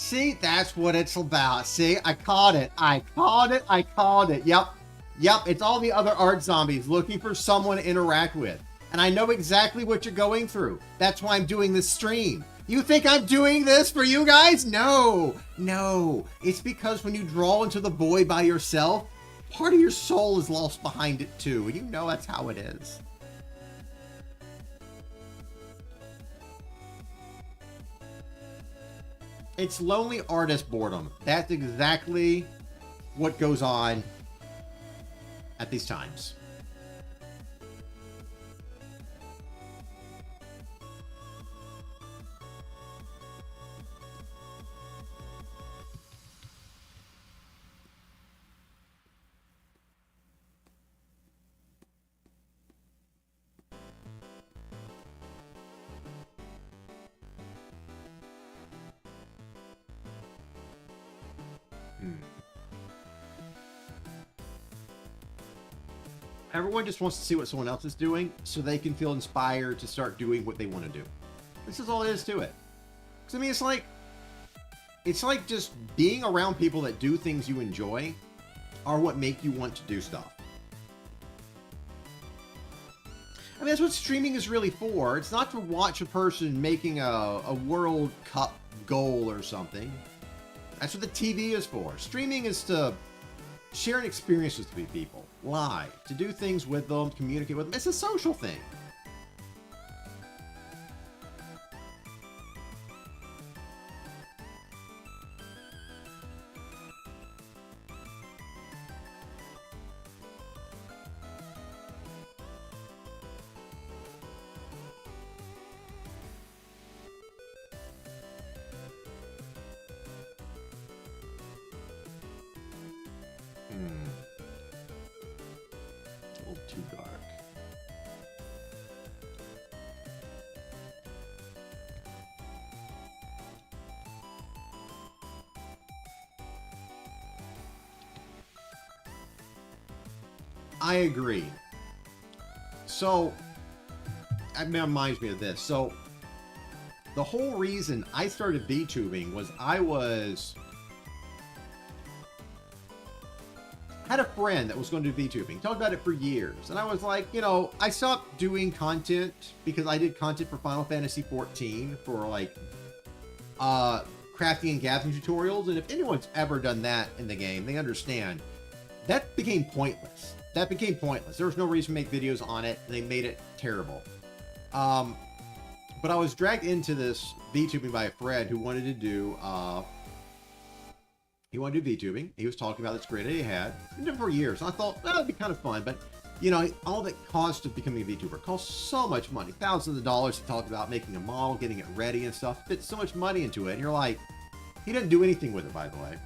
See, that's what it's about. See, I called it. I called it. I called it. Yep. Yep. It's all the other art zombies looking for someone to interact with. And I know exactly what you're going through. That's why I'm doing this stream. You think I'm doing this for you guys? No. No. It's because when you draw into the void by yourself, part of your soul is lost behind it too. And you know that's how it is. It's lonely artist boredom. That's exactly what goes on at these times. Everyone just wants to see what someone else is doing so they can feel inspired to start doing what they want to do. This is all it is to it. Because I mean, it's like just being around people that do things you enjoy are what make you want to do stuff. I mean, that's what streaming is really for. It's not to watch a person making a World Cup goal or something. That's what the TV is for. Streaming is to share an experience with people, live, to do things with them, communicate with them. It's a social thing. A little too dark. I agree. So, it reminds me of this. So, the whole reason I started VTubing was had a friend that was going to do VTubing. Talked about it for years. And I was like, you know, I stopped doing content because I did content for Final Fantasy XIV for like crafting and gathering tutorials. And if anyone's ever done that in the game, they understand that became pointless. That became pointless. There was no reason to make videos on it. They made it terrible. But I was dragged into this VTubing by a friend who wanted to do VTubing. He was talking about this great idea he had. He'd done it for years. And I thought, well, that'd be kind of fun. But, you know, all that cost of becoming a VTuber costs so much money. Thousands of dollars to talk about making a model, getting it ready and stuff. Fits so much money into it. And you're like, he didn't do anything with it, by the way.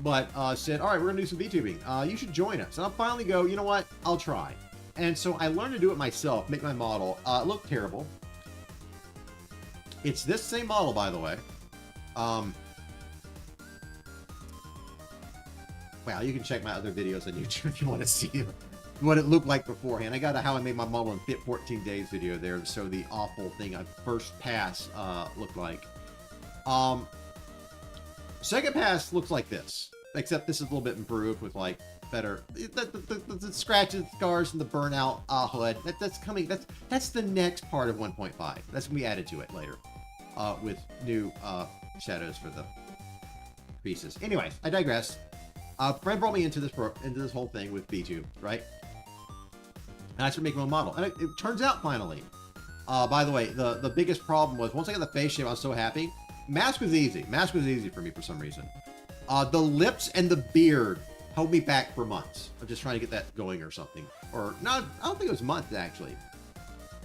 But said, all right, we're going to do some VTubing. You should join us. And I'll finally go, you know what? I'll try. And so I learned to do it myself, make my model. It looked terrible. It's this same model, by the way. Well, you can check my other videos on YouTube if you want to see what it looked like beforehand. I got a how I made my model in Fit 14 Days video there, so the awful thing I first pass looked like. Second pass looks like this, except this is a little bit improved with like better the scratches, scars, and the burnout HUD. That's the next part of 1.5. That's gonna be added to it later with new shadows for the pieces. Anyways, I digress. A friend brought me into this whole thing with VTube, right? And I started making my model, and it turns out finally. By the way, the biggest problem was once I got the face shape, I was so happy. Mask was easy. Mask was easy for me for some reason. The lips and the beard held me back for months. I'm just trying to get that going or something. Or not, I don't think it was months actually.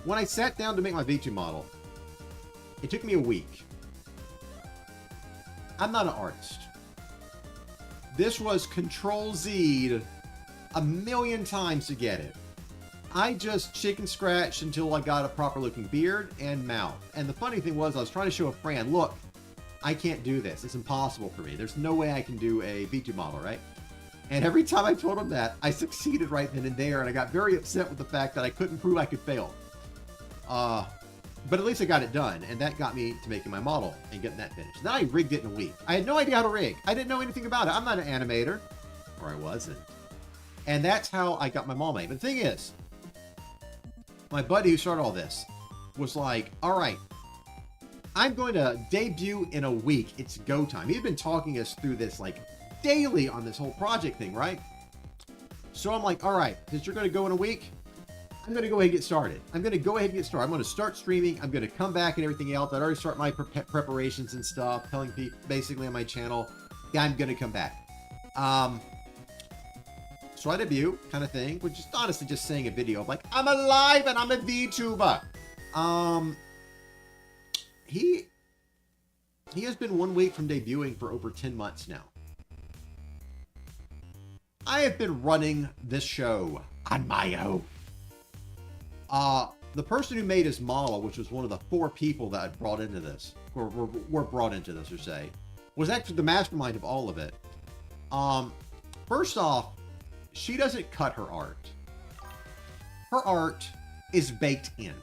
When I sat down to make my VTube model, it took me a week. I'm not an artist. This was Control-Z'd a million times to get it. I just chicken scratched until I got a proper looking beard and mouth. And the funny thing was I was trying to show a friend, look, I can't do this. It's impossible for me. There's no way I can do a VTube model, right? And every time I told him that, I succeeded right then and there, and I got very upset with the fact that I couldn't prove I could fail. But at least I got it done, and that got me to making my model and getting that finished. Then I rigged it in a week. I had no idea how to rig. I didn't know anything about it. I'm not an animator, or I wasn't. And that's how I got my model made. But the thing is, my buddy who started all this was like, all right, I'm going to debut in a week. It's go time. He'd been talking us through this like daily on this whole project thing, right? So I'm like, all right, since you're going to go in a week, I'm going to go ahead and get started. I'm going to go ahead and get started. I'm going to start streaming. I'm going to come back and everything else. I'd already start my preparations and stuff, telling people basically on my channel, yeah, I'm going to come back. So I debut kind of thing, which is honestly just saying a video of like, I'm alive and I'm a VTuber. He has been 1 week from debuting for over 10 months now. I have been running this show on my own. The person who made his model, which was one of the 4 people that I brought into this, or were brought into this, or say, was actually the mastermind of all of it. First off, she doesn't cut her art. Her art is baked in.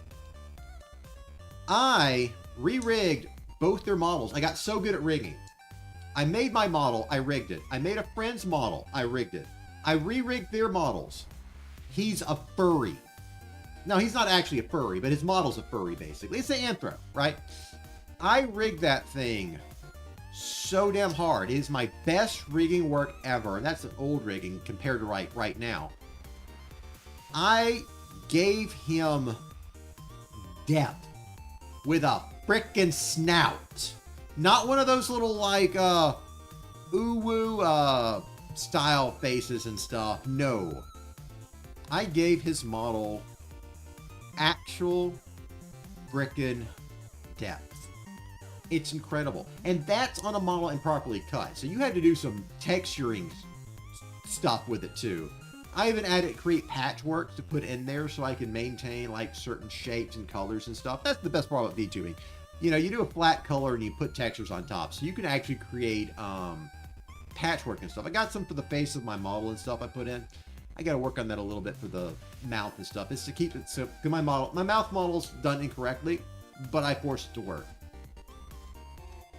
I re-rigged both their models. I got so good at rigging. I made my model, I rigged it. I made a friend's model, I rigged it. I re-rigged their models. He's a furry. No, he's not actually a furry, but his model's a furry, basically. It's an anthro, right? I rigged that thing so damn hard. It is my best rigging work ever, and that's an old rigging compared to right now. I gave him depth with a frickin' snout. Not one of those little, like, ooh-woo, style faces and stuff. No. I gave his model actual frickin' depth. It's incredible. And that's on a model and properly cut. So you had to do some texturing stuff with it too. I even added create patchwork to put in there so I can maintain like certain shapes and colors and stuff. That's the best part about VTubing. You know, you do a flat color and you put textures on top. So you can actually create patchwork and stuff. I got some for the face of my model and stuff I put in. I got to work on that a little bit for the mouth and stuff. It's to keep it so my mouth model's done incorrectly, but I forced it to work.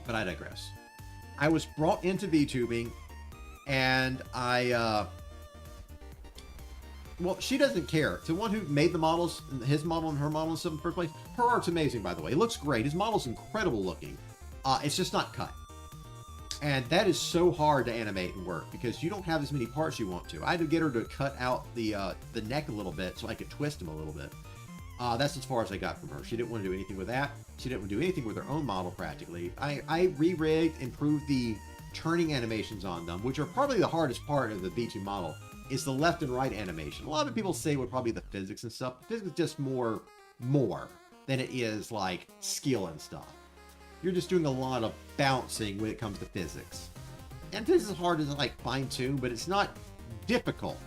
But I digress. I was brought into VTubing, and well, she doesn't care. To one who made the models, his model and her model and stuff in the first place, her art's amazing, by the way. It looks great. His model's incredible looking. It's just not cut. And that is so hard to animate and work because you don't have as many parts you want to. I had to get her to cut out the neck a little bit so I could twist him a little bit. That's as far as I got from her. She didn't want to do anything with that. She didn't want to do anything with her own model practically. I re-rigged, improved the turning animations on them, which are probably the hardest part of the V2 model, is the left and right animation. A lot of people say would probably the physics and stuff. The physics is just more than it is like skill and stuff. You're just doing a lot of bouncing when it comes to physics. And physics is hard to like fine tune, but it's not difficult.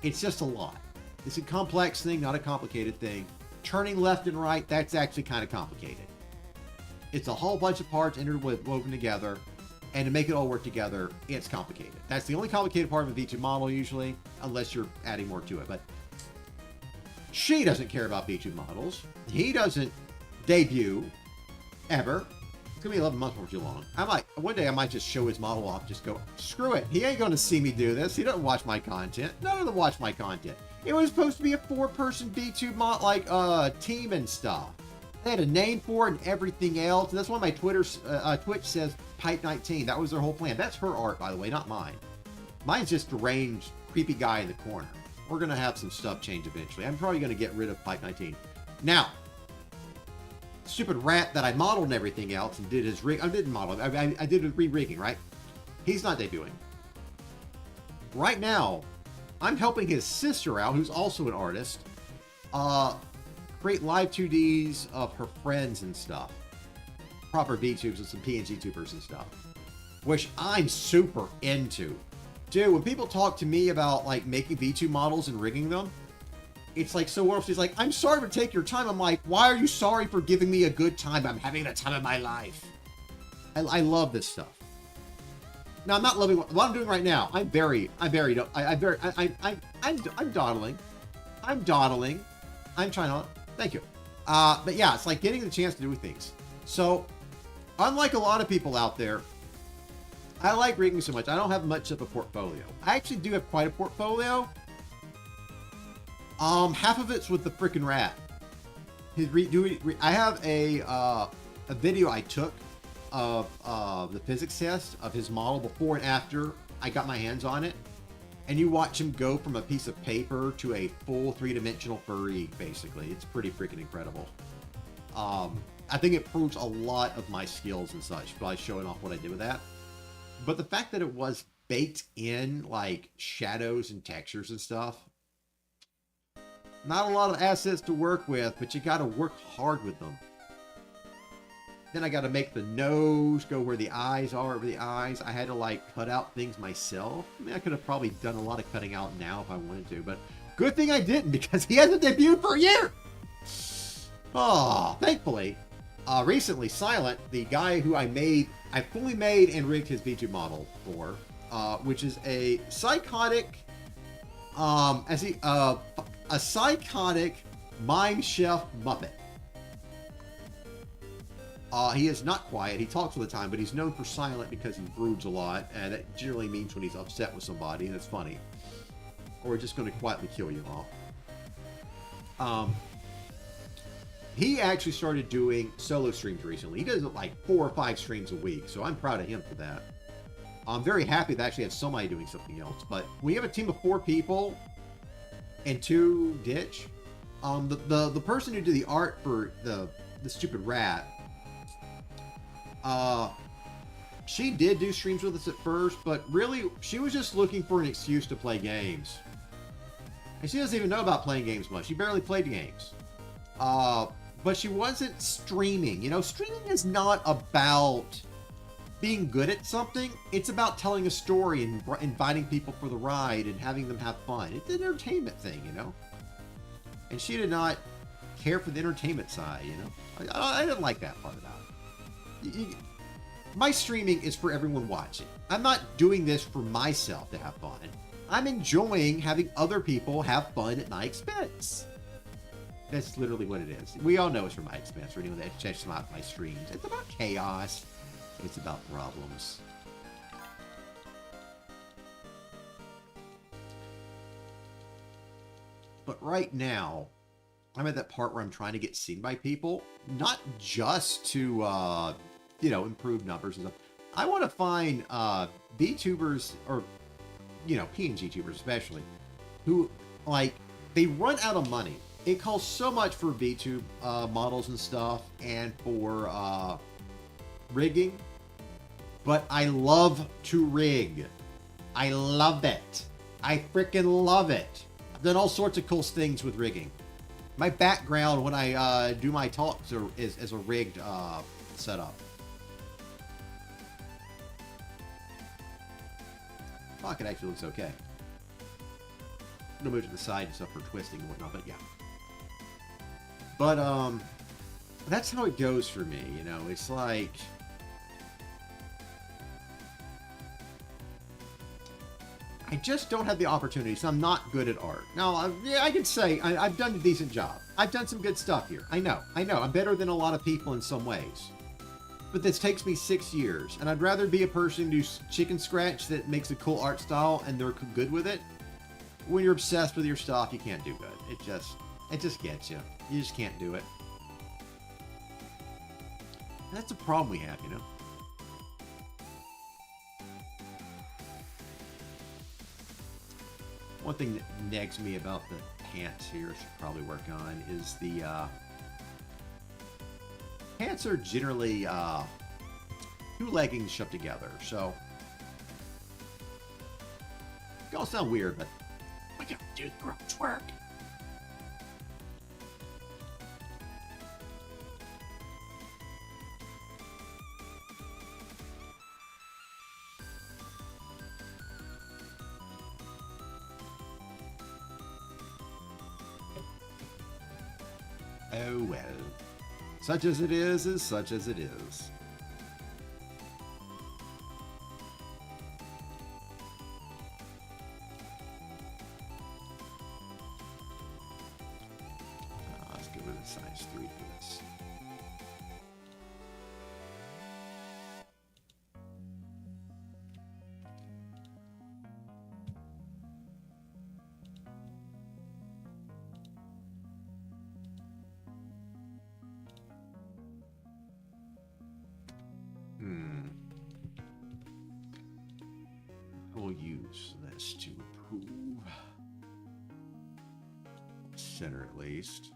It's just a lot. It's a complex thing, not a complicated thing. Turning left and right, that's actually kind of complicated. It's a whole bunch of parts interwoven together, and to make it all work together, it's complicated. That's the only complicated part of a V2 model usually, unless you're adding more to it. But she doesn't care about V2 models. He doesn't debut ever. It's gonna be 11 months before too long. One day I might just show his model off, just go, screw it. He ain't gonna see me do this. He doesn't watch my content. None of them watch my content. It was supposed to be a 4-person V2 mod, like, team and stuff. They had a name for it and everything else. And that's why my Twitch says Pipe19. That was their whole plan. That's her art, by the way, not mine. Mine's just a deranged, creepy guy in the corner. We're gonna have some stuff change eventually. I'm probably gonna get rid of Pipe19. Now, stupid rat that I modeled and everything else and did his rig. I didn't model. I did a re-rigging, right? He's not debuting. Right now, I'm helping his sister out, who's also an artist, create live 2Ds of her friends and stuff. Proper VTubes with some PNG tubers and stuff. Which I'm super into. Dude, when people talk to me about like making V2 models and rigging them, it's like so wonderful. He's like, I'm sorry to take your time. I'm like, why are you sorry for giving me a good time? I'm having the time of my life. I love this stuff. Now I'm not loving what I'm doing right now. I'm dawdling. I'm trying to, thank you. But yeah, it's like getting the chance to do things. So, unlike a lot of people out there, I like rigging so much. I don't have much of a portfolio. I actually do have quite a portfolio. Half of it's with the freaking rat. I have a video I took of the physics test of his model before and after I got my hands on it. And you watch him go from a piece of paper to a full three-dimensional furry, basically. It's pretty freaking incredible. I think it proves a lot of my skills and such by showing off what I did with that. But the fact that it was baked in, like, shadows and textures and stuff, not a lot of assets to work with, but you got to work hard with them. Then I got to make the nose go where the eyes are, over the eyes. I had to, like, cut out things myself. I mean, I could have probably done a lot of cutting out now if I wanted to, but good thing I didn't, because he hasn't debuted for a year. Oh, thankfully, recently, Silent, the guy who I fully made and rigged his Vtube model for, which is a psychotic, a psychotic mime chef Muppet. He is not quiet. He talks all the time, but he's known for silent because he broods a lot, and that generally means when he's upset with somebody, and it's funny. Or just going to quietly kill you off. He actually started doing solo streams recently. He does like 4 or 5 streams a week, so I'm proud of him for that. I'm very happy that I actually have somebody doing something else. But we have a team of 4 people and 2 ditch. The person who did the art for the stupid rat, she did do streams with us at first, but really she was just looking for an excuse to play games. And she doesn't even know about playing games much. She barely played games. But she wasn't streaming. You know, streaming is not about being good at something. It's about telling a story and inviting people for the ride and having them have fun. It's an entertainment thing, you know. And she did not care for the entertainment side, you know. I didn't like that part about it. My streaming is for everyone watching. I'm not doing this for myself to have fun. I'm enjoying having other people have fun at my expense. That's literally what it is. We all know it's for my expense. For anyone that checks out my streams, it's about chaos. It's about problems. But right now, I'm at that part where I'm trying to get seen by people, not just to, you know, improve numbers and stuff. I want to find VTubers, or, you know, PNG tubers especially, who, like, they run out of money. It costs so much for VTube models and stuff, and for rigging. But I love to rig. I love it. I freaking love it. I've done all sorts of cool things with rigging. My background when I do my talks is a rigged setup. Pocket actually looks okay. I'm gonna move to the side and stuff for twisting and whatnot, but yeah. But that's how it goes for me, you know. It's like I just don't have the opportunity, so I'm not good at art. Now, yeah, I could say I've done a decent job. I've done some good stuff here. I know. I'm better than a lot of people in some ways. But this takes me 6 years, and I'd rather be a person who's chicken scratch that makes a cool art style and they're good with it. When you're obsessed with your stuff, you can't do good. It just gets you. You just can't do it. And that's a problem we have, you know. One thing that nags me about the pants here, I should probably work on, is the pants are generally 2 leggings shoved together. So, it all sound weird, but I gotta do the girl's work. Oh well. Such as it is such as it is. Let's get rid of size 3 for this. We'll use this to improve center at least.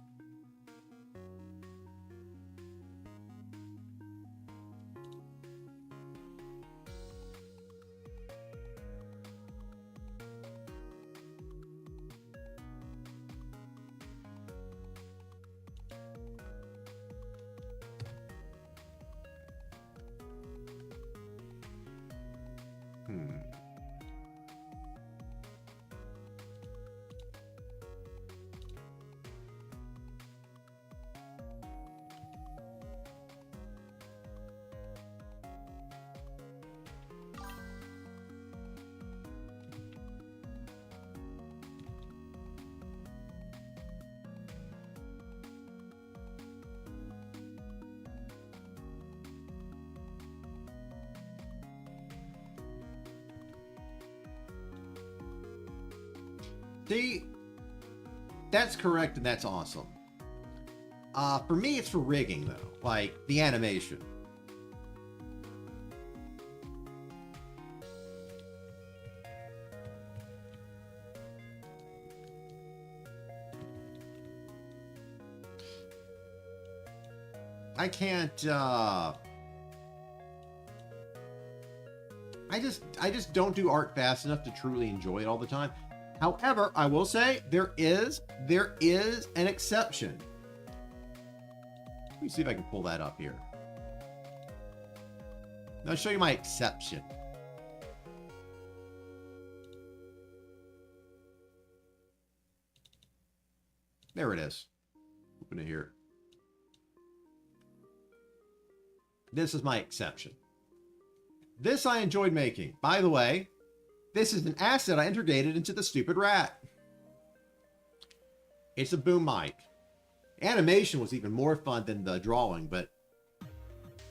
See, that's correct and that's awesome. For me, it's for rigging though, like the animation. I can't, I just don't do art fast enough to truly enjoy it all the time. However, I will say there is an exception. Let me see if I can pull that up here. I'll show you my exception. There it is. Open it here. This is my exception. This I enjoyed making. By the way, this is an asset I integrated into the stupid rat. It's a boom mic. Animation was even more fun than the drawing, but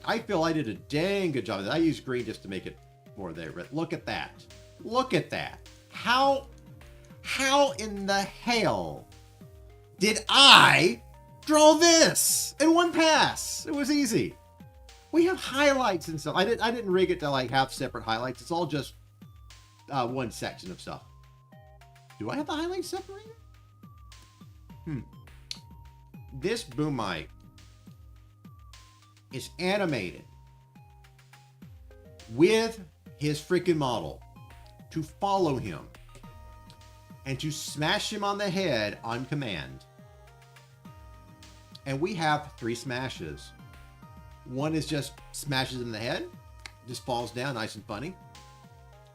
I feel I did a dang good job of that. I used green just to make it more there, but look at that. Look at that. How in the hell did I draw this in one pass? It was easy. We have highlights and stuff. I didn't rig it to like have separate highlights. It's all just one section of stuff. Do I have the highlights separated? This boom mic is animated with his freaking model to follow him and to smash him on the head on command. And we have 3 smashes. One is just smashes in the head, just falls down, nice and funny,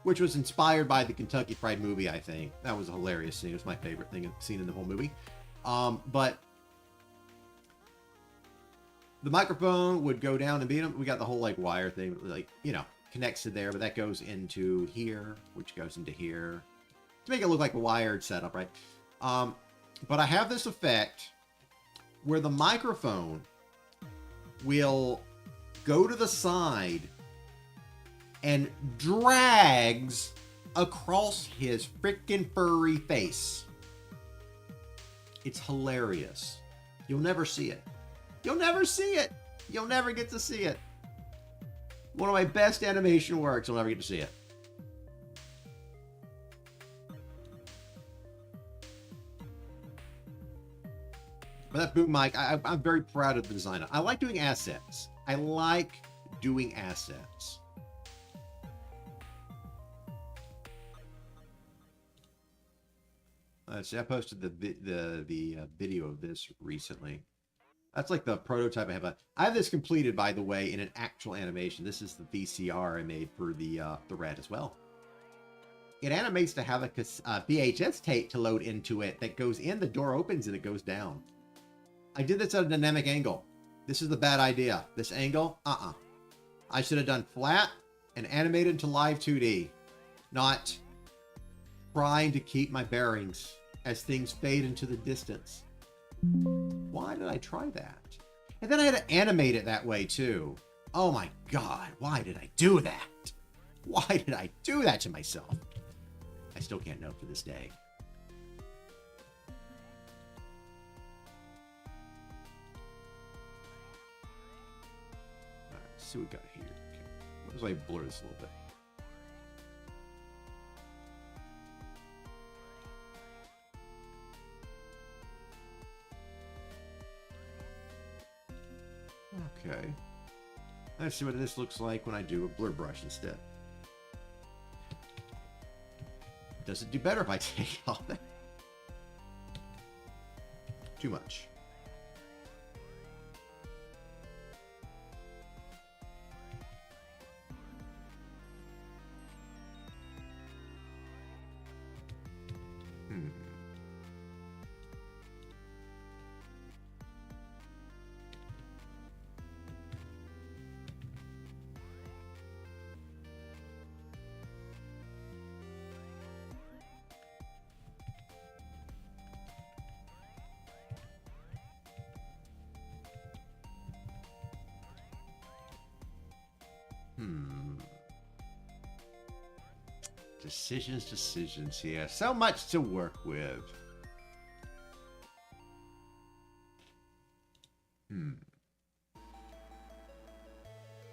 which was inspired by the Kentucky Fried movie, I think. That was a hilarious scene. It was my favorite scene in the whole movie. But the microphone would go down and beat him. We got the whole like wire thing, like, you know, connects to there, but that goes into here, which goes into here to make it look like a wired setup, right? But I have this effect where the microphone will go to the side and drags across his freaking furry face. It's hilarious. You'll never see it. You'll never see it. You'll never get to see it. One of my best animation works. You'll never get to see it. But that boom mic, I'm very proud of the design. I like doing assets. I like doing assets. Let's see, I posted the video of this recently. That's like the prototype I have. I have this completed, by the way, in an actual animation. This is the VCR I made for the red as well. It animates to have a VHS tape to load into it that goes in, the door opens, and it goes down. I did this at a dynamic angle. This is the bad idea. This angle, I should have done flat and animated to live 2D, not trying to keep my bearings as things fade into the distance. Why did I try that? And then I had to animate it that way too. Oh my god, why did I do that? Why did I do that to myself? I still can't know to this day. Alright, let's see what we got here. Okay. What was I blur this a little bit? Okay. Let's see what this looks like when I do a blur brush instead. Does it do better if I take all that? Too much. Decisions here. So much to work with. I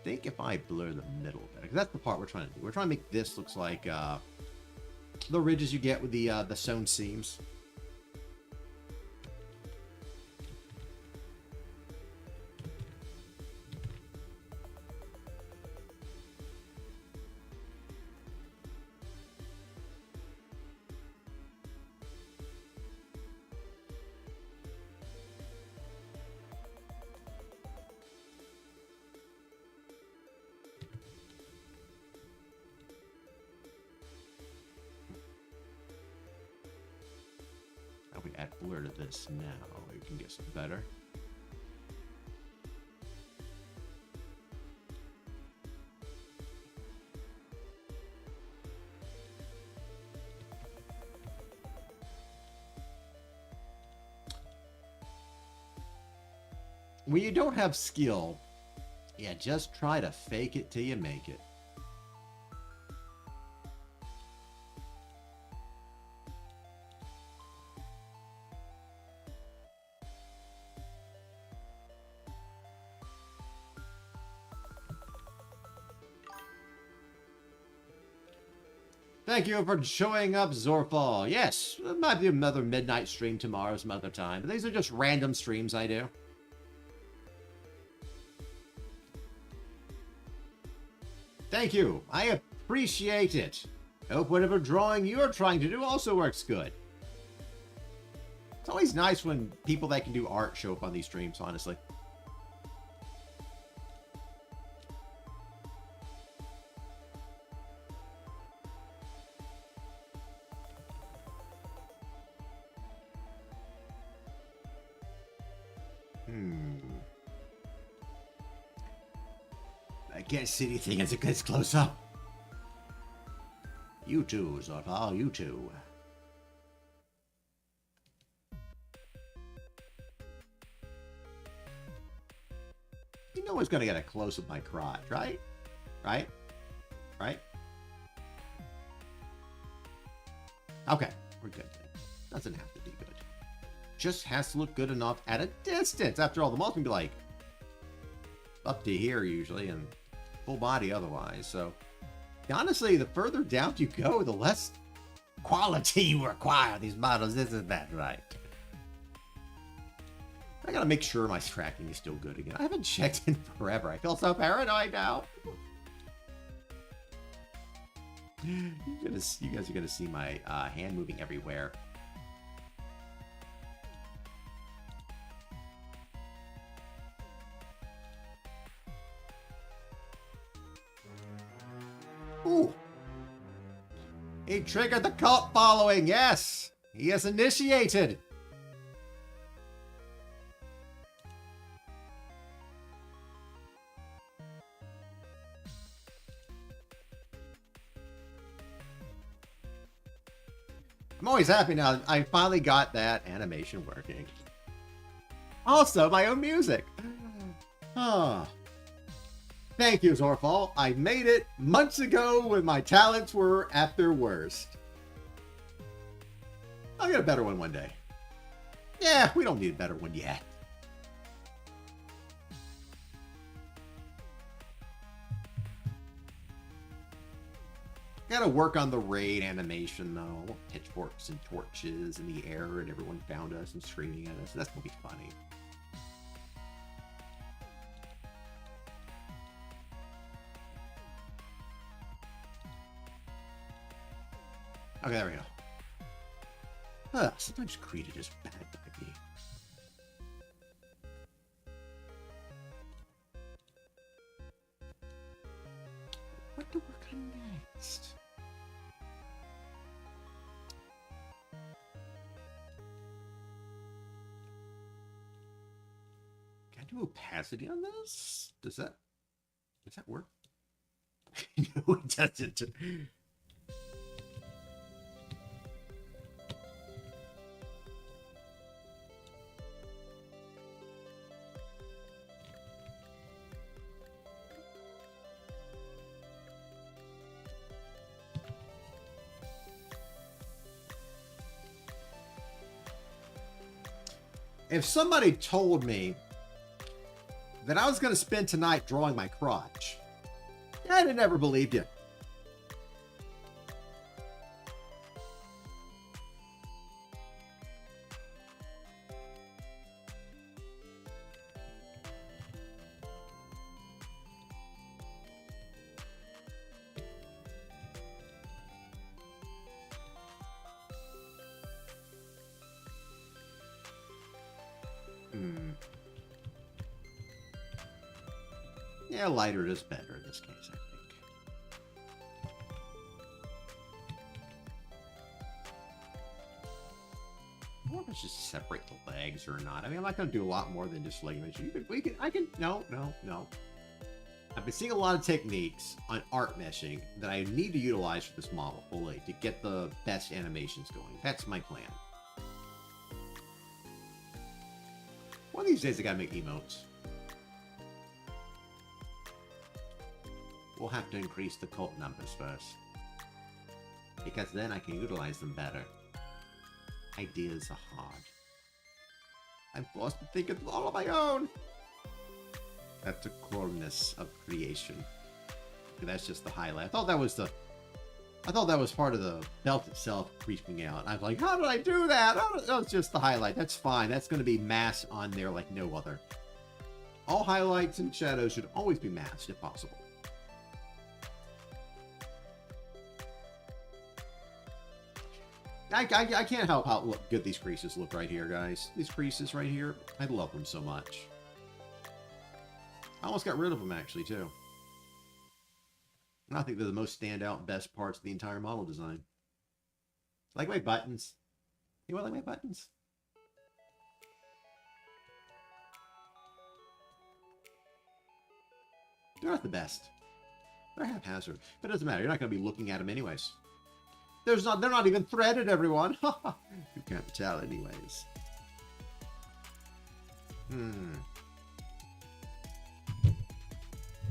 think if I blur the middle better, because that's the part we're trying to do. We're trying to make this looks like the ridges you get with the sewn seams. We add blur to this now. We can get some better. When you don't have skill, yeah, just try to fake it till you make it. Thank you for showing up, Zorfall. Yes, it might be another midnight stream tomorrow some other time, but these are just random streams I do. Thank you. I appreciate it. Hope whatever drawing you're trying to do also works good. It's always nice when people that can do art show up on these streams, honestly. I can't see anything as it gets close up. You too, Zorfall, you too. You know what's gonna get a close of my crotch, right? Right? Right? Okay, we're good. Doesn't have to be good. Just has to look good enough at a distance. After all, the mouse can be like up to here usually, and full body otherwise. So honestly, the further down you go, the less quality you require these models. Isn't that right? I gotta make sure my tracking is still good again. I haven't checked in forever. I feel so paranoid now. You guys are gonna see my hand moving everywhere. Ooh. He triggered the cult following. Yes, he has initiated. I'm always happy now. I finally got that animation working. Also, my own music. Ah. Thank you, Zorfall. I made it months ago when my talents were at their worst. I'll get a better one day. Yeah, we don't need a better one yet. Gotta work on the raid animation, though. Pitchforks and torches in the air, and everyone found us and screaming at us. That's gonna be funny. Okay, there we go. Sometimes greeted is bad by me. What do we work on next? Can I do opacity on this? Does that work? No, it doesn't. If somebody told me that I was going to spend tonight drawing my crotch, I'd have never believed you. Yeah, lighter is better in this case, I think. I wonder if it's just separate the legs or not. I mean, I'm not going to do a lot more than just leg imaging. No. I've been seeing a lot of techniques on art meshing that I need to utilize for this model fully to get the best animations going. That's my plan. One of these days I gotta make emotes. We'll have to increase the cult numbers first, because then I can utilize them better. Ideas are hard. I'm forced to think it all on my own. That's the coolness of creation. That's just the highlight. I thought that was part of the belt itself creeping out. I was like, how did I do that? Oh, it's just the highlight. That's fine. That's going to be masked on there like no other. All highlights and shadows should always be masked if possible. I can't help how good these creases look right here, guys. These creases right here, I love them so much. I almost got rid of them, actually, too. I think they're the most standout, best parts of the entire model design. Like my buttons. You want like my buttons? They're not the best. They're haphazard. But it doesn't matter. You're not going to be looking at them anyways. They're not even threaded, everyone. You can't tell anyways.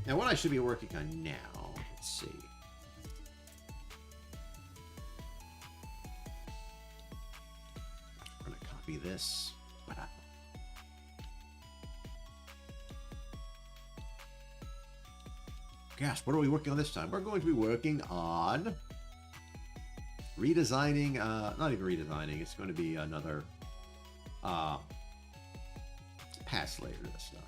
Now, what I should be working on now, let's see. I'm going to copy this. Gosh, what are we working on this time? We're going to be working on redesigning, not even redesigning, it's going to be another pass layer to this stuff.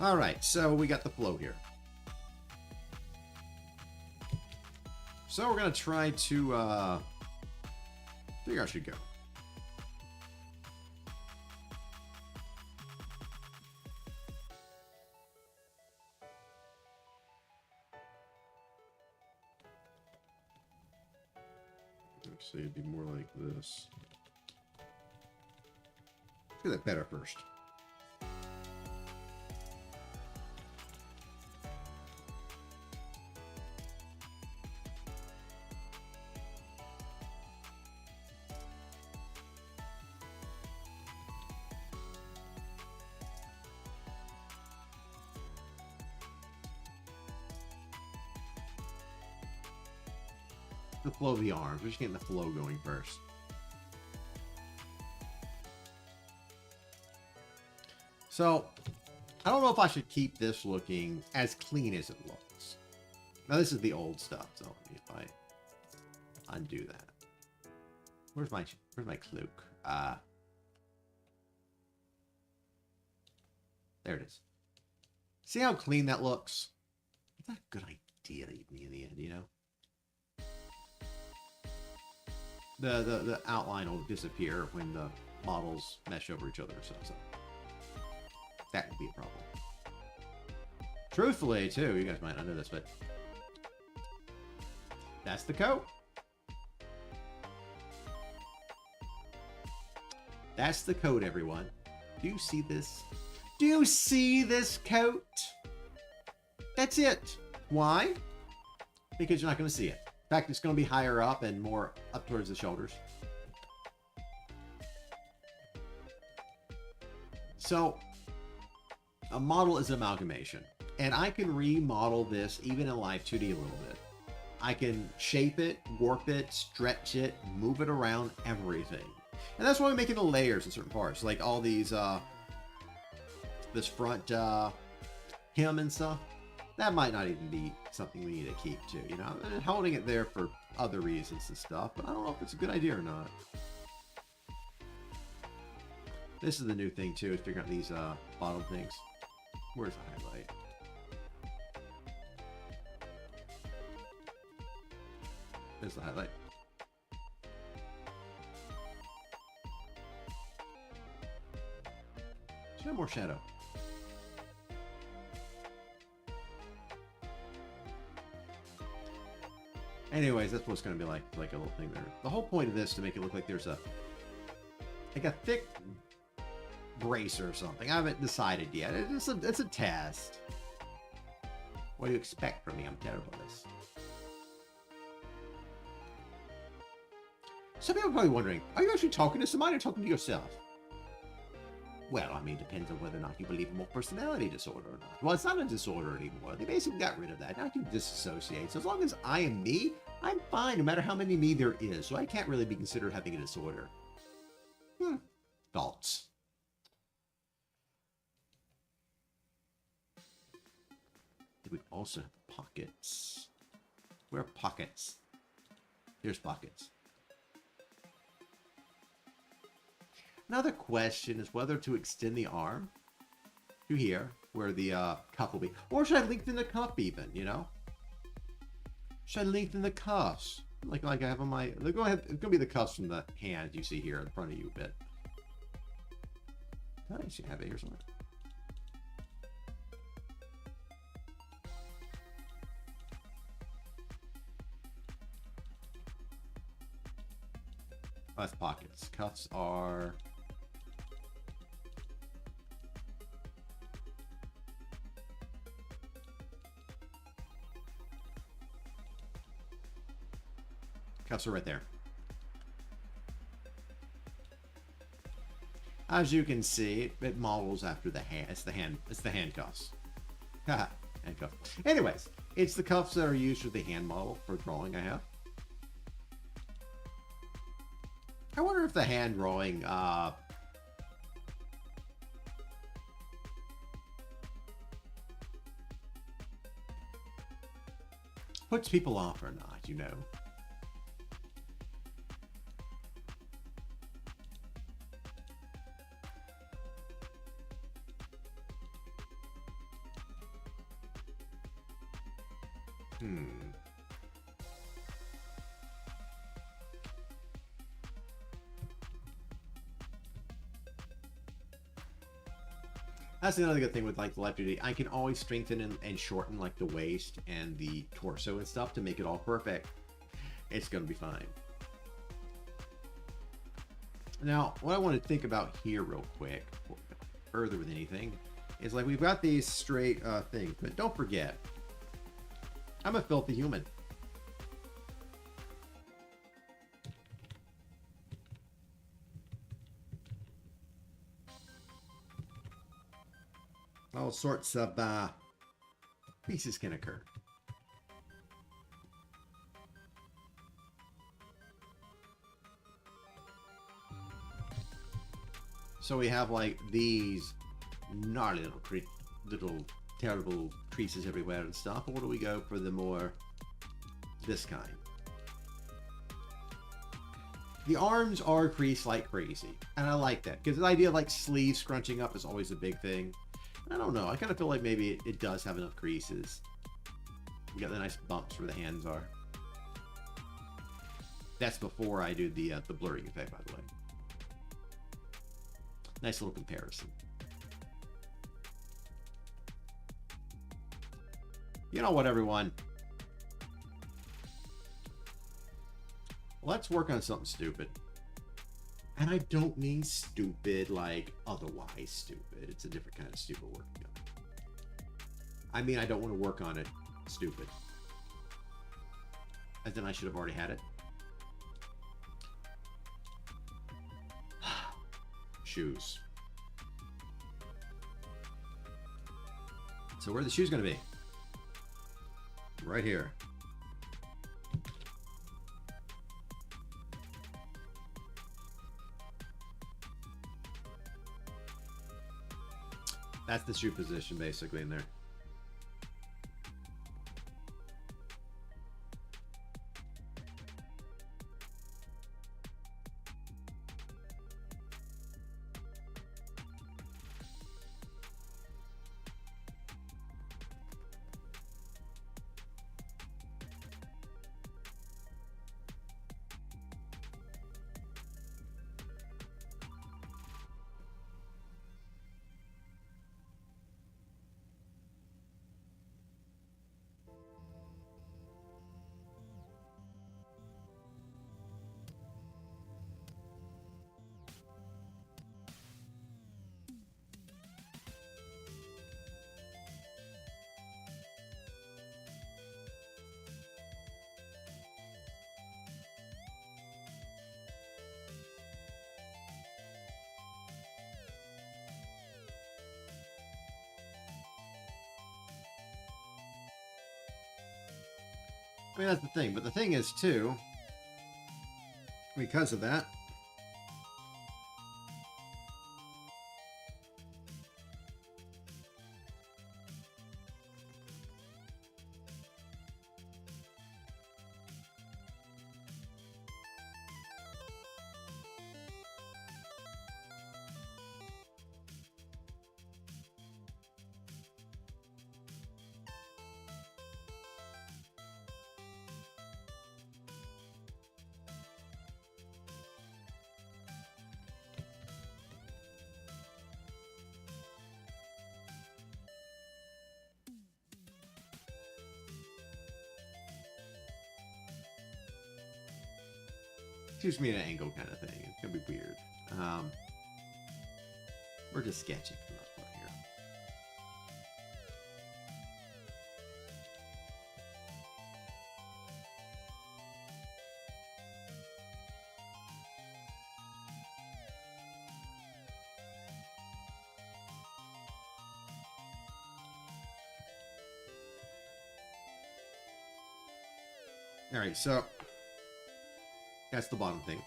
Alright, so we got the flow here. So we're going to try to figure out I should go. Actually, it'd be more like this. Let's do that better first. the flow of the arms. We're just getting the flow going first. So, I don't know if I should keep this looking as clean as it looks. Now, this is the old stuff, so let me, if I undo that. Where's my cloak? There it is. See how clean that looks? Is that a good idea even in the end, you know? The outline will disappear when the models mesh over each other, so that would be a problem. Truthfully, too, you guys might not know this, but that's the coat. That's the coat, everyone. Do you see this? Do you see this coat? That's it. Why? Because you're not going to see it. In fact, it's going to be higher up and more up towards the shoulders. So, a model is an amalgamation. And I can remodel this even in Live 2D a little bit. I can shape it, warp it, stretch it, move it around, everything. And that's why we're making the layers in certain parts. Like all these, this front hem and stuff. That might not even be something we need to keep too, you know? And holding it there for other reasons and stuff, but I don't know if it's a good idea or not. This is the new thing too, is figuring out these bottom things. Where's the highlight? There's the highlight. Should have more shadow. Anyways, that's what it's going to be like a little thing there. The whole point of this is to make it look like there's like a thick bracer or something. I haven't decided yet. It's a test. What do you expect from me? I'm terrible at this. Some people are probably wondering, are you actually talking to somebody or talking to yourself? Well, I mean, it depends on whether or not you believe in more personality disorder or not. Well, it's not a disorder anymore. They basically got rid of that. Now I can disassociate. So as long as I am me, I'm fine, no matter how many me there is. So I can't really be considered having a disorder. Thoughts. We also have pockets. Where are pockets? Here's pockets. Another question is whether to extend the arm to here, where the cuff will be. Or should I lengthen the cuff even, you know? Should I lengthen the cuffs? Like I have on my... Go ahead, it's going to be the cuffs from the hand you see here in front of you a bit. I should have it here somewhere. Oh, that's pockets. Cuffs are... Cuffs are right there. As you can see, it models after the hand. It's the handcuffs. Haha, handcuffs. Anyways, it's the cuffs that are used for the hand model for drawing I have. I wonder if the hand drawing puts people off or not, you know. That's another good thing with like the Live 2D. I can always strengthen and shorten like the waist and the torso and stuff to make it all perfect. It's going to be fine. Now, what I want to think about here real quick, further with anything, is like we've got these straight things, but don't forget, I'm a filthy human. All sorts of pieces can occur. So we have like these gnarly little terrible creases everywhere and stuff. Or do we go for the more this kind? The arms are creased like crazy, and I like that because the idea of like sleeves scrunching up is always a big thing. I don't know. I kind of feel like maybe it does have enough creases. You got the nice bumps where the hands are. That's before I do the blurring effect, by the way. Nice little comparison. You know what, everyone? Let's work on something stupid. And I don't mean stupid like otherwise stupid. It's a different kind of stupid working on it. I mean, I don't want to work on it stupid. As in I should have already had it. Shoes. So where are the shoes going to be? Right here. That's the shoe position basically in there. I mean, that's the thing. But the thing is, too, because of that, shoots me at an angle kind of thing. It's gonna be weird. We're just sketching for the most part here. All right, so that's the bottom thing.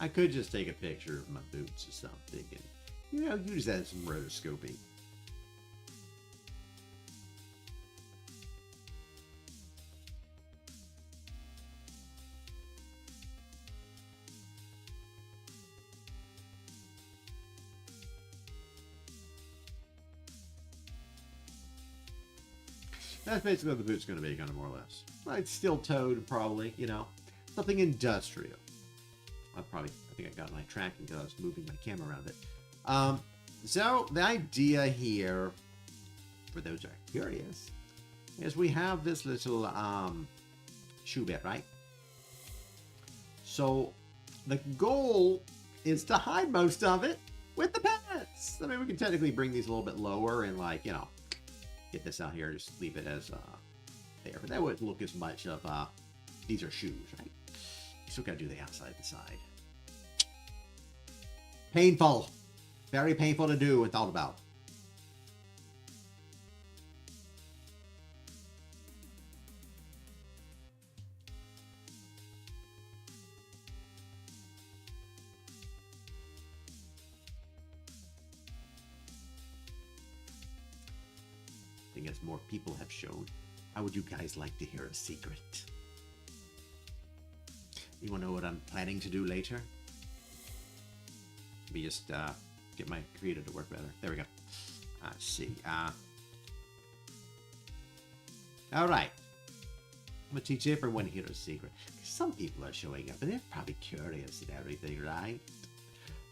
I could just take a picture of my boots or something and, you know, use that as some rotoscoping. That's basically what the boot's going to be, kind of more or less. Like steel-toed, probably, you know, something industrial. I think I got my tracking because I was moving my camera around it. So the idea here, for those who are curious, is we have this little shoe bit, right? So the goal is to hide most of it with the pets. I mean, we can technically bring these a little bit lower and, like, you know, get this out here. Just leave it as there. But that wouldn't look as much of these are shoes, right? You still got to do the outside, the side. Painful. Very painful to do and thought about. I think as more people have shown, how would you guys like to hear a secret? You want to know what I'm planning to do later? Let me just get my computer to work better. There we go. Let's see. All right. I'm going to teach everyone here a secret. Some people are showing up, and they're probably curious and everything, right?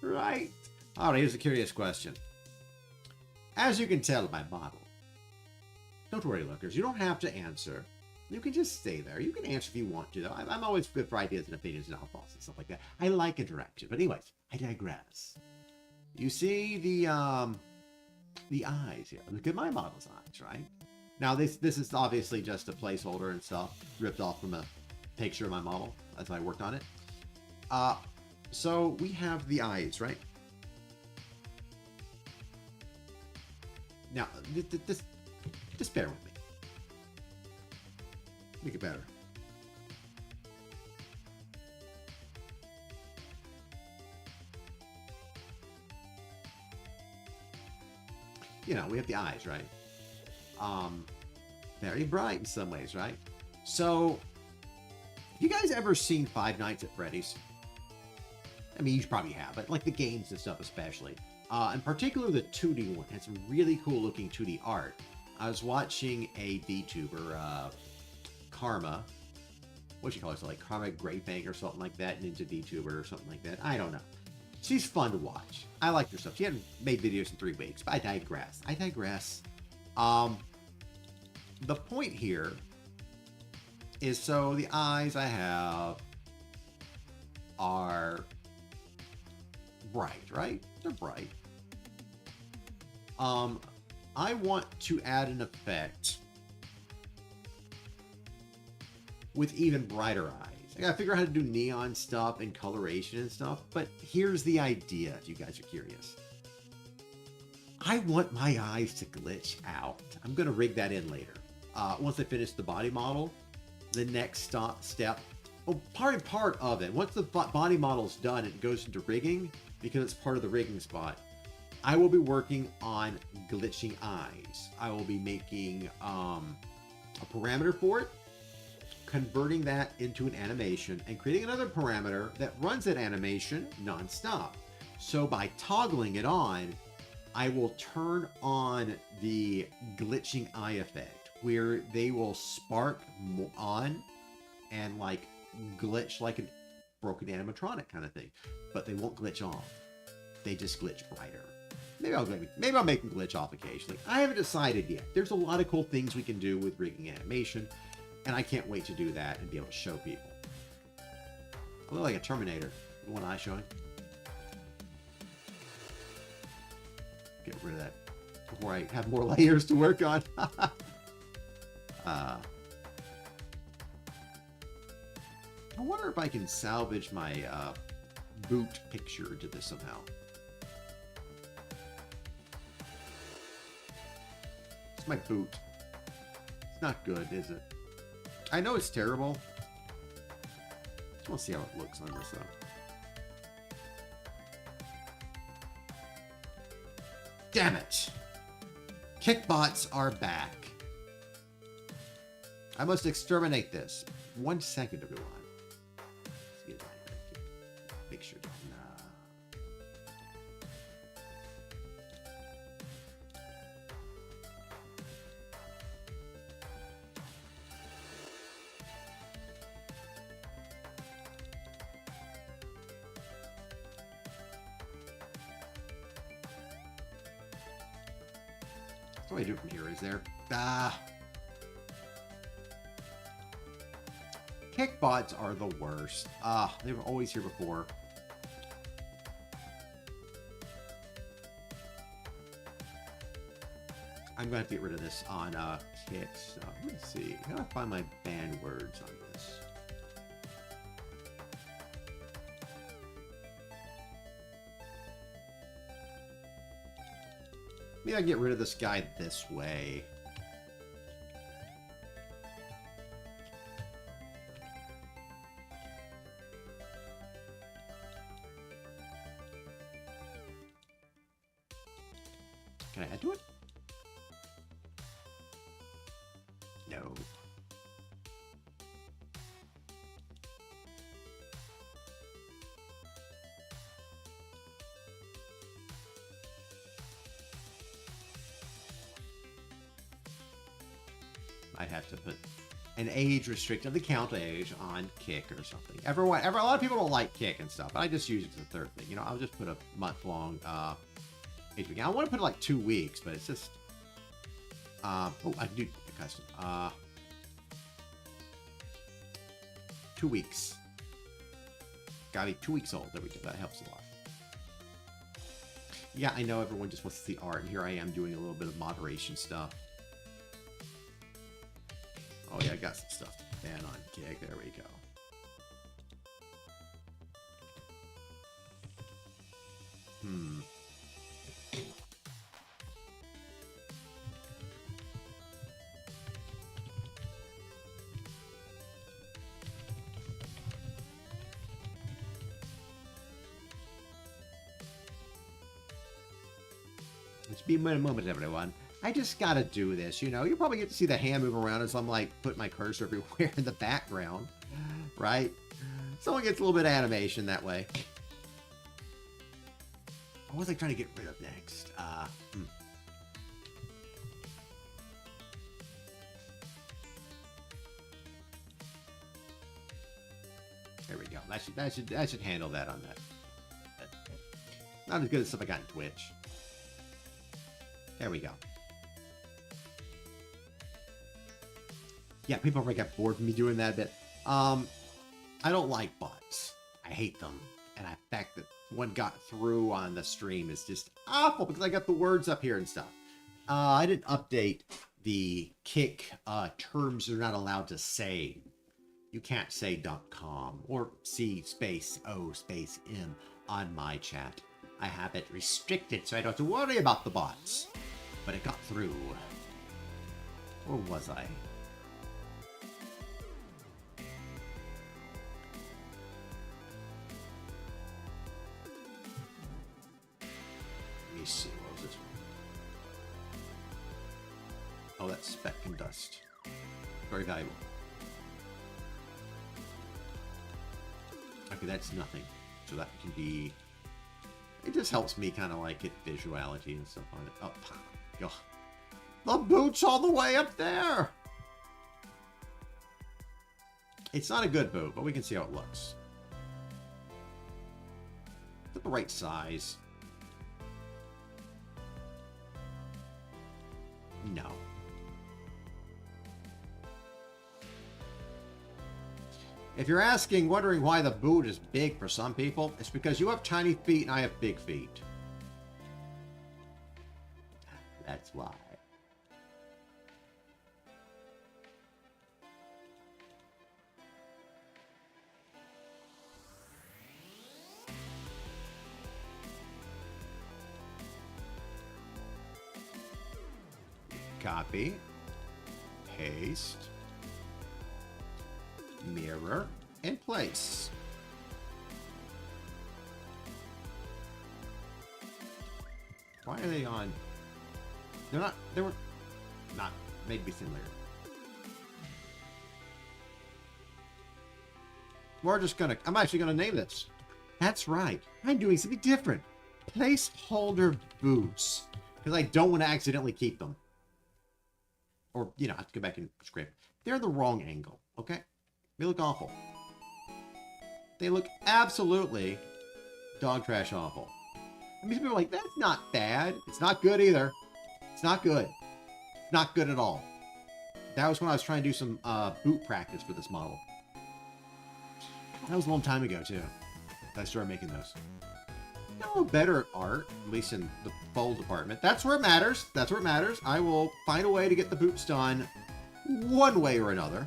Right. All right, here's a curious question. As you can tell by my model, don't worry, lookers. You don't have to answer. You can just stay there. You can answer if you want to, though. I'm always good for ideas and opinions and outfalls and stuff like that. I like interaction. But anyways, I digress. You see the eyes here. Look at my model's eyes, right? Now, this is obviously just a placeholder and stuff, ripped off from a picture of my model as I worked on it. So we have the eyes, right? Now, just bear with me. Make it better. You know, we have the eyes, right? Very bright in some ways, right? So, you guys ever seen Five Nights at Freddy's? I mean, you probably have, but like the games and stuff especially. In particular, the 2D one had some really cool looking 2D art. I was watching a VTuber, Karma. What she calls it, like Karma Grapefang or something like that, Ninja VTuber or something like that. I don't know. She's fun to watch. I like her stuff. She hadn't made videos in 3 weeks, but I digress. The point here is, so the eyes I have are bright, right? They're bright. I want to add an effect with even brighter eyes. I gotta figure out how to do neon stuff and coloration and stuff, but here's the idea if you guys are curious. I want my eyes to glitch out. I'm gonna rig that in later. Once I finish the body model, the next step, part of it, once the body model's done, it goes into rigging, because it's part of the rigging spot. I will be working on glitching eyes. I will be making a parameter for it, converting that into an animation, and creating another parameter that runs that animation non-stop. So by toggling it on, I will turn on the glitching eye effect, where they will spark on and like glitch like a broken animatronic kind of thing, but they won't glitch off. They just glitch brighter. Maybe I'll make them glitch off occasionally. I haven't decided yet. There's a lot of cool things we can do with rigging animation, and I can't wait to do that and be able to show people. I look like a Terminator. One eye showing. Get rid of that before I have more layers to work on. I wonder if I can salvage my boot picture to this somehow. It's my boot. It's not good, is it? I know it's terrible. Just want to see how it looks on this though. Damn it! Kickbots are back. I must exterminate this. 1 second, everyone. Let's get it right here. Make sure. What do I do from here? Is there? Kickbots are the worst. They were always here before. I'm going to have to get rid of this on kit. So, let's see. How do I find my banned words on this? Maybe I can get rid of this guy this way. Can I add to it? No. I'd have to put an age restricted, the count age on kick or something. A lot of people don't like kick and stuff, but I just use it as a third thing. You know, I'll just put a month-long age. I want to put it like 2 weeks, but it's just oh, I can do a custom 2 weeks. Gotta be 2 weeks old. There we go. That helps a lot. Yeah, I know everyone just wants to see art, and here I am doing a little bit of moderation stuff. Oh yeah, I got some stuff to ban on kick. There we go. Let's be a moment, everyone. I just gotta do this, you know. You probably get to see the hand move around as I'm like putting my cursor everywhere in the background, right? Someone gets a little bit of animation that way. What was I trying to get rid of next? There we go. That should handle that on that. Not as good as stuff I got in Twitch. There we go. Yeah, people probably got bored of me doing that a bit. I don't like bots. I hate them. And the fact that one got through on the stream is just awful because I got the words up here and stuff. I didn't update the kick terms they're not allowed to say. You can't say .com or C space O space M on my chat. I have it restricted so I don't have to worry about the bots. But it got through. Or was I? Let me see, what was this one? Oh, that's speck and dust. Very valuable. Okay, that's nothing. So that can be... It just helps me kind of like get visuality and stuff on it. Oh, yo. The boot's all the way up there! It's not a good boot, but we can see how it looks. Is it the right size? No. If you're wondering why the boot is big for some people, it's because you have tiny feet and I have big feet. That's why. Copy. Paste. Mirror. And place. Why are they on? They're not, they were not, maybe similar. I'm actually gonna name this. That's right. I'm doing something different. Placeholder boots. Because I don't want to accidentally keep them. Or, you know, I have to go back and scrape. They're the wrong angle, okay? They look awful. They look absolutely dog trash awful. I mean, people are like, that's not bad. It's not good either. It's not good. Not good at all. That was when I was trying to do some boot practice for this model. That was a long time ago, too. I started making those. No, better at art, at least in the fold department. That's where it matters. That's where it matters. I will find a way to get the boots done one way or another.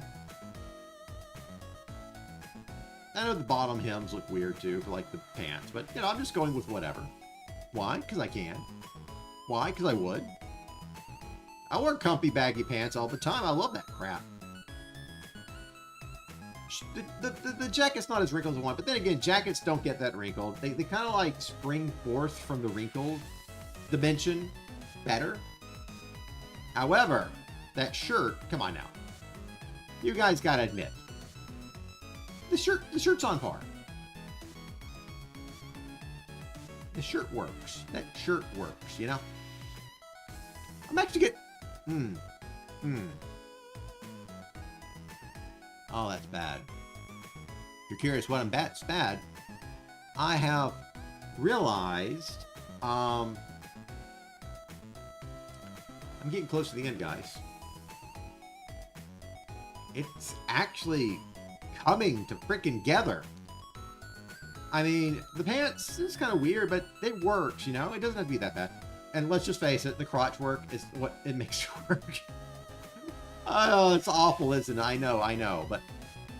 I know the bottom hems look weird too for like the pants, but you know, I'm just going with whatever. Why? Because I can. Why? Because I would. I wear comfy baggy pants all the time. I love that crap. The jacket's not as wrinkled as I want, but then again, jackets don't get that wrinkled. They kind of like spring forth from the wrinkled dimension better. However, that shirt, come on now. You guys gotta admit, the shirt's on par. The shirt works. That shirt works, you know? I'm actually get. Oh, that's bad. If you're curious what that's bad, I have realized I'm getting close to the end, guys. It's actually coming to frickin' together. I mean, the pants is kind of weird, but it works, you know? It doesn't have to be that bad. And let's just face it, the crotch work is what it makes it work. Oh, it's awful, isn't it? I know. But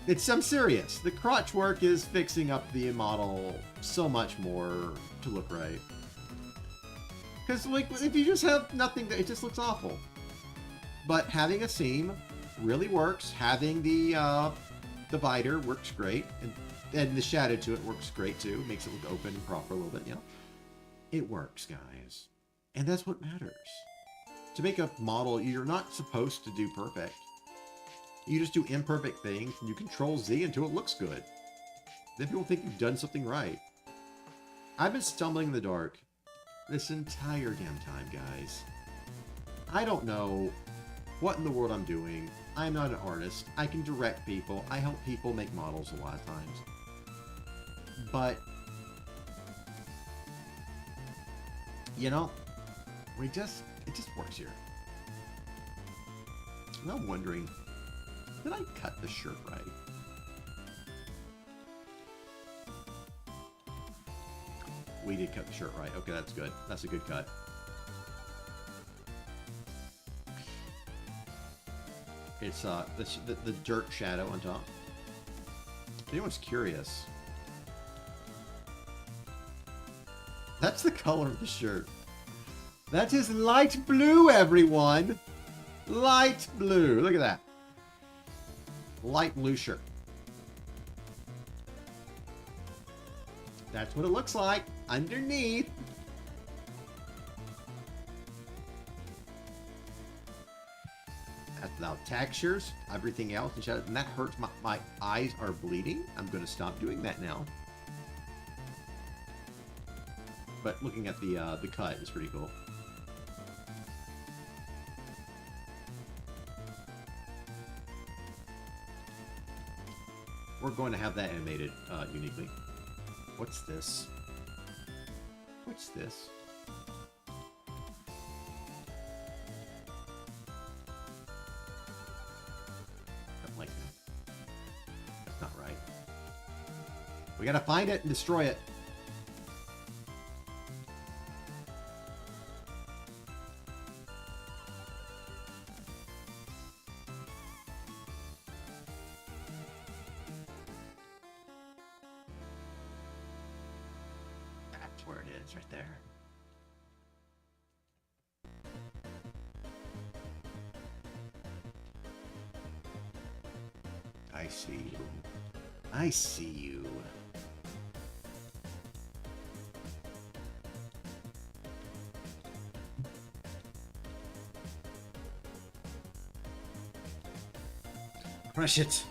I'm serious. The crotch work is fixing up the model so much more to look right. Because, like, if you just have nothing, it just looks awful. But having a seam really works. Having the divider works great. And the shadow to it works great, too. Makes it look open and proper a little bit, you know? It works, guys. And that's what matters. To make a model, you're not supposed to do perfect. You just do imperfect things, and you control Z until it looks good. Then people think you've done something right. I've been stumbling in the dark this entire damn time, guys. I don't know what in the world I'm doing. I'm not an artist. I can direct people. I help people make models a lot of times. But, you know, it just works here. And I'm wondering, did I cut the shirt right? We did cut the shirt right. Okay, that's good. That's a good cut. It's the dirt shadow on top. If anyone's curious, that's the color of the shirt. That is light blue, everyone. Light blue. Look at that. Light blue shirt. That's what it looks like underneath. That's without textures, everything else, and that hurts. My eyes are bleeding. I'm going to stop doing that now. But looking at the cut is pretty cool. We're going to have that animated uniquely. What's this? What's this? I don't like that. That's not right. We gotta find it and destroy it. Where it is, right there. I see you. I see you. Crush it.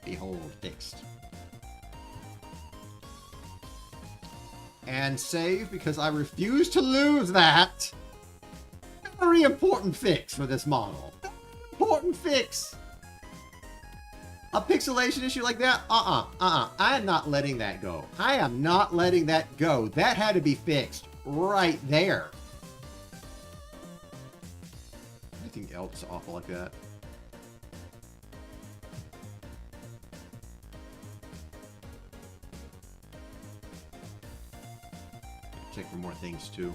Behold, fixed. And save, because I refuse to lose that. Very important fix for this model. Important fix. A pixelation issue like that? I am not letting that go. I am not letting that go. That had to be fixed right there. everything else awful like that. Check for more things too.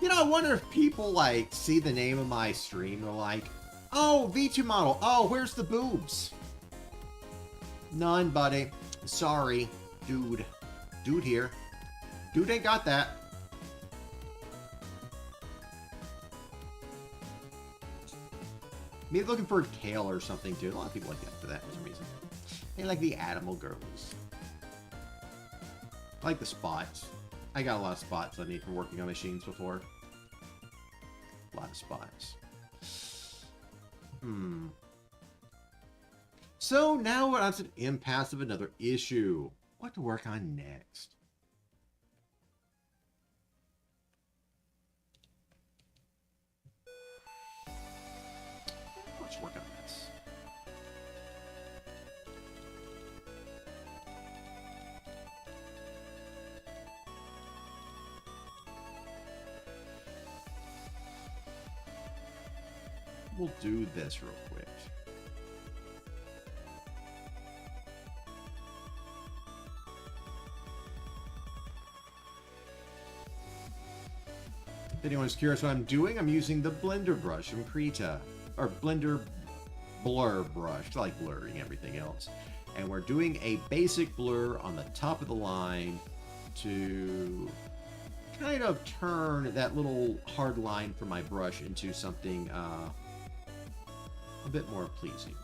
You know, I wonder if people, like, see the name of my stream, they're like, oh, V2 model, oh, where's the boobs? None, buddy. Sorry, dude. Dude here. Dude ain't got that. Maybe looking for a tail or something, too. A lot of people like that for that, for some reason. They like the animal girls. I like the spots. I got a lot of spots I need for working on machines before. A lot of spots. So now we're on to the impasse of another issue. What to work on next? Let's work on this. We'll do this real quick. If anyone's curious what I'm doing, I'm using the blender brush from Krita, or blender blur brush, like blurring everything else. And we're doing a basic blur on the top of the line to kind of turn that little hard line from my brush into something a bit more pleasing.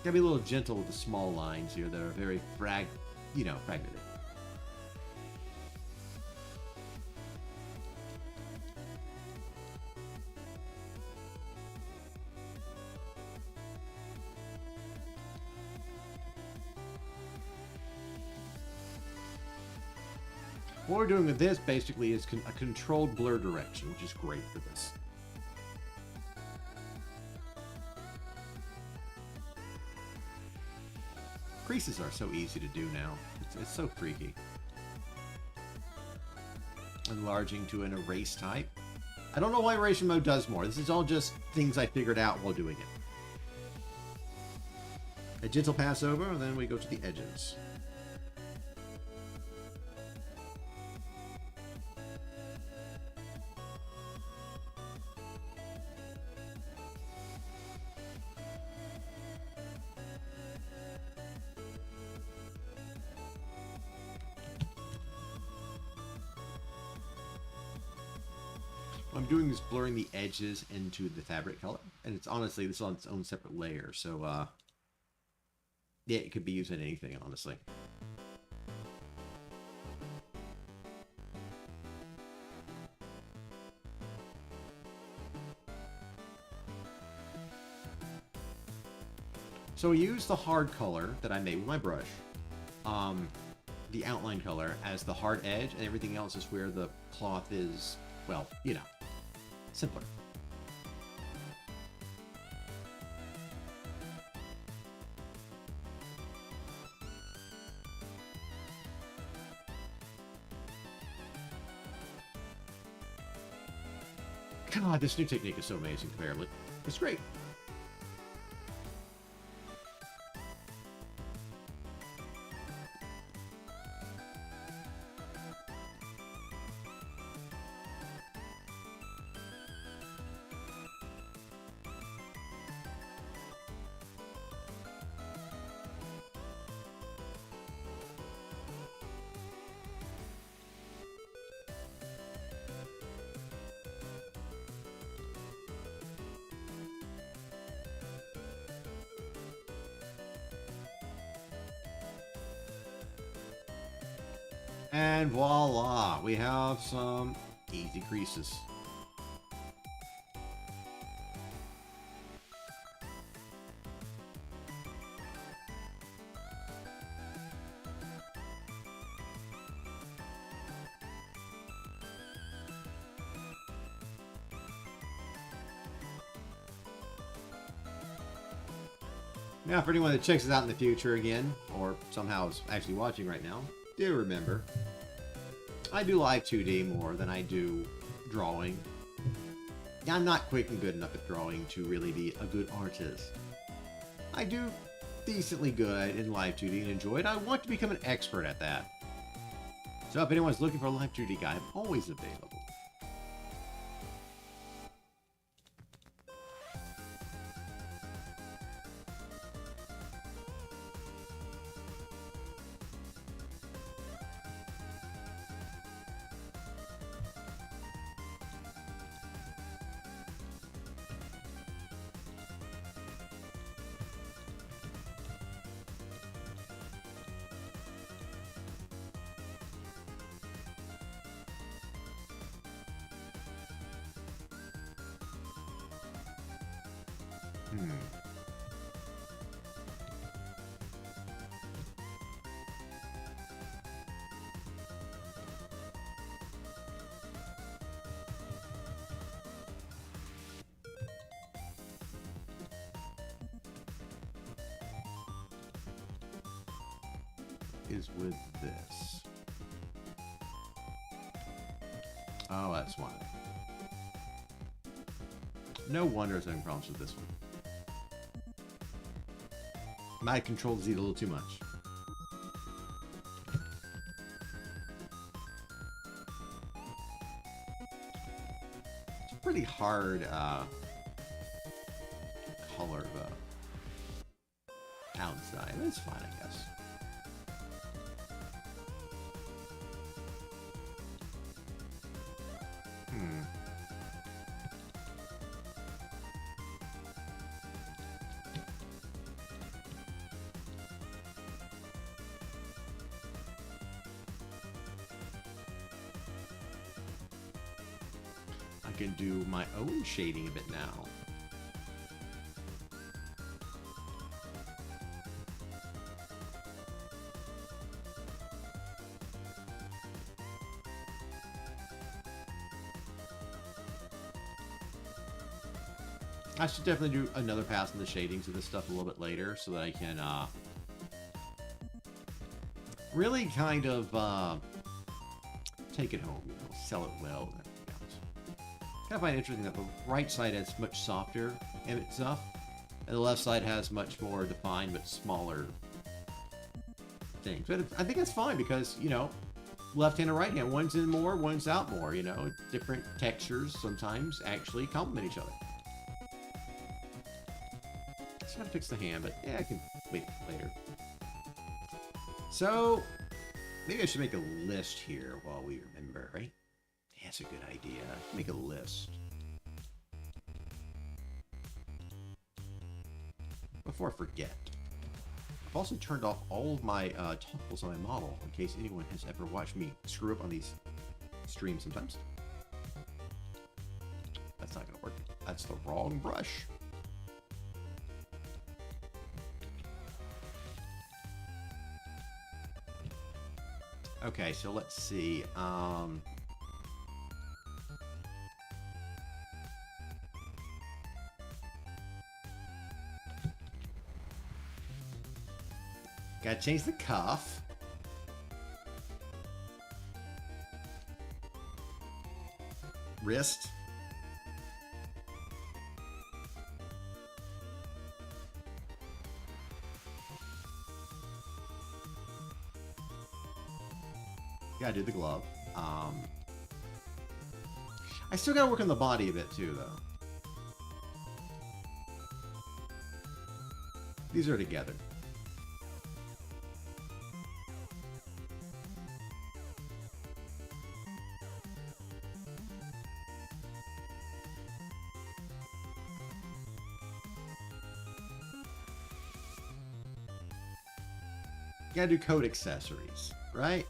Gotta be a little gentle with the small lines here that are very fragmented. What we're doing with this basically is a controlled blur direction, which is great for this. Creases are so easy to do now. It's so freaky. Enlarging to an erase type. I don't know why erasure mode does more. This is all just things I figured out while doing it. A gentle pass over, and then we go to the edges. I'm doing is blurring the edges into the fabric color, and it's honestly, this is on its own separate layer, so yeah, it could be used in anything, honestly. So we use the hard color that I made with my brush, the outline color, as the hard edge, and everything else is where the cloth is, well, you know, simpler. God, this new technique is so amazing, comparatively. It's great. And voila, we have some easy creases. Now, for anyone that checks us out in the future again, or somehow is actually watching right now, do remember, I do live 2D more than I do drawing. I'm not quick and good enough at drawing to really be a good artist. I do decently good in live 2D and enjoy it. I want to become an expert at that. So if anyone's looking for a live 2D guy, I'm always available. Is with this. Oh, that's why. No wonder I was having problems with this one. My control Z a little too much. It's a pretty hard color outside. It's fine, I guess. I can do my own shading a bit now. I should definitely do another pass on the shadings of this stuff a little bit later so that I can really kind of take it home, you know, sell it well. I find it interesting that the right side has much softer image stuff, and the left side has much more defined but smaller things. But I think that's fine because, you know, left hand and right hand, one's in more, one's out more, you know, different textures sometimes actually complement each other. Just gotta fix the hand, but yeah, I can wait later. So, maybe I should make a list here while we remember, right? That's a good idea. Make a list. Before I forget, I've also turned off all of my toggles on my model in case anyone has ever watched me screw up on these streams sometimes. That's not gonna work. That's the wrong brush. Okay, so let's see. Gotta change the cuff. Wrist. Gotta do the glove. I still gotta work on the body a bit too, though. These are together. Gotta do coat accessories, right?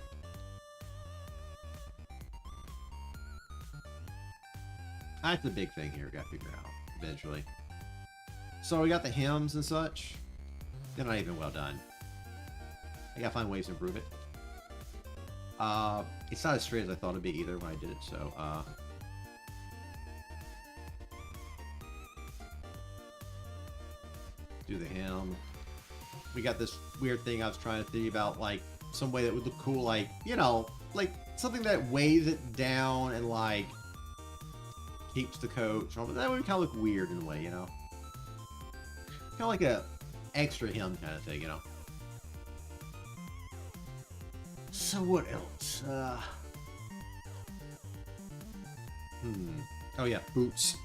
That's the big thing here, gotta figure out eventually. So we got the hems and such. They're not even well done. I gotta find ways to improve it. It's not as straight as I thought it'd be either when I did it, so do the hem. we got this weird thing I was trying to think about, like, some way that would look cool, like, you know, like, something that weighs it down and, like, keeps the coach. But that would kind of look weird in a way, you know? Kind of like a extra hem kind of thing, you know? So what else? Oh yeah, boots.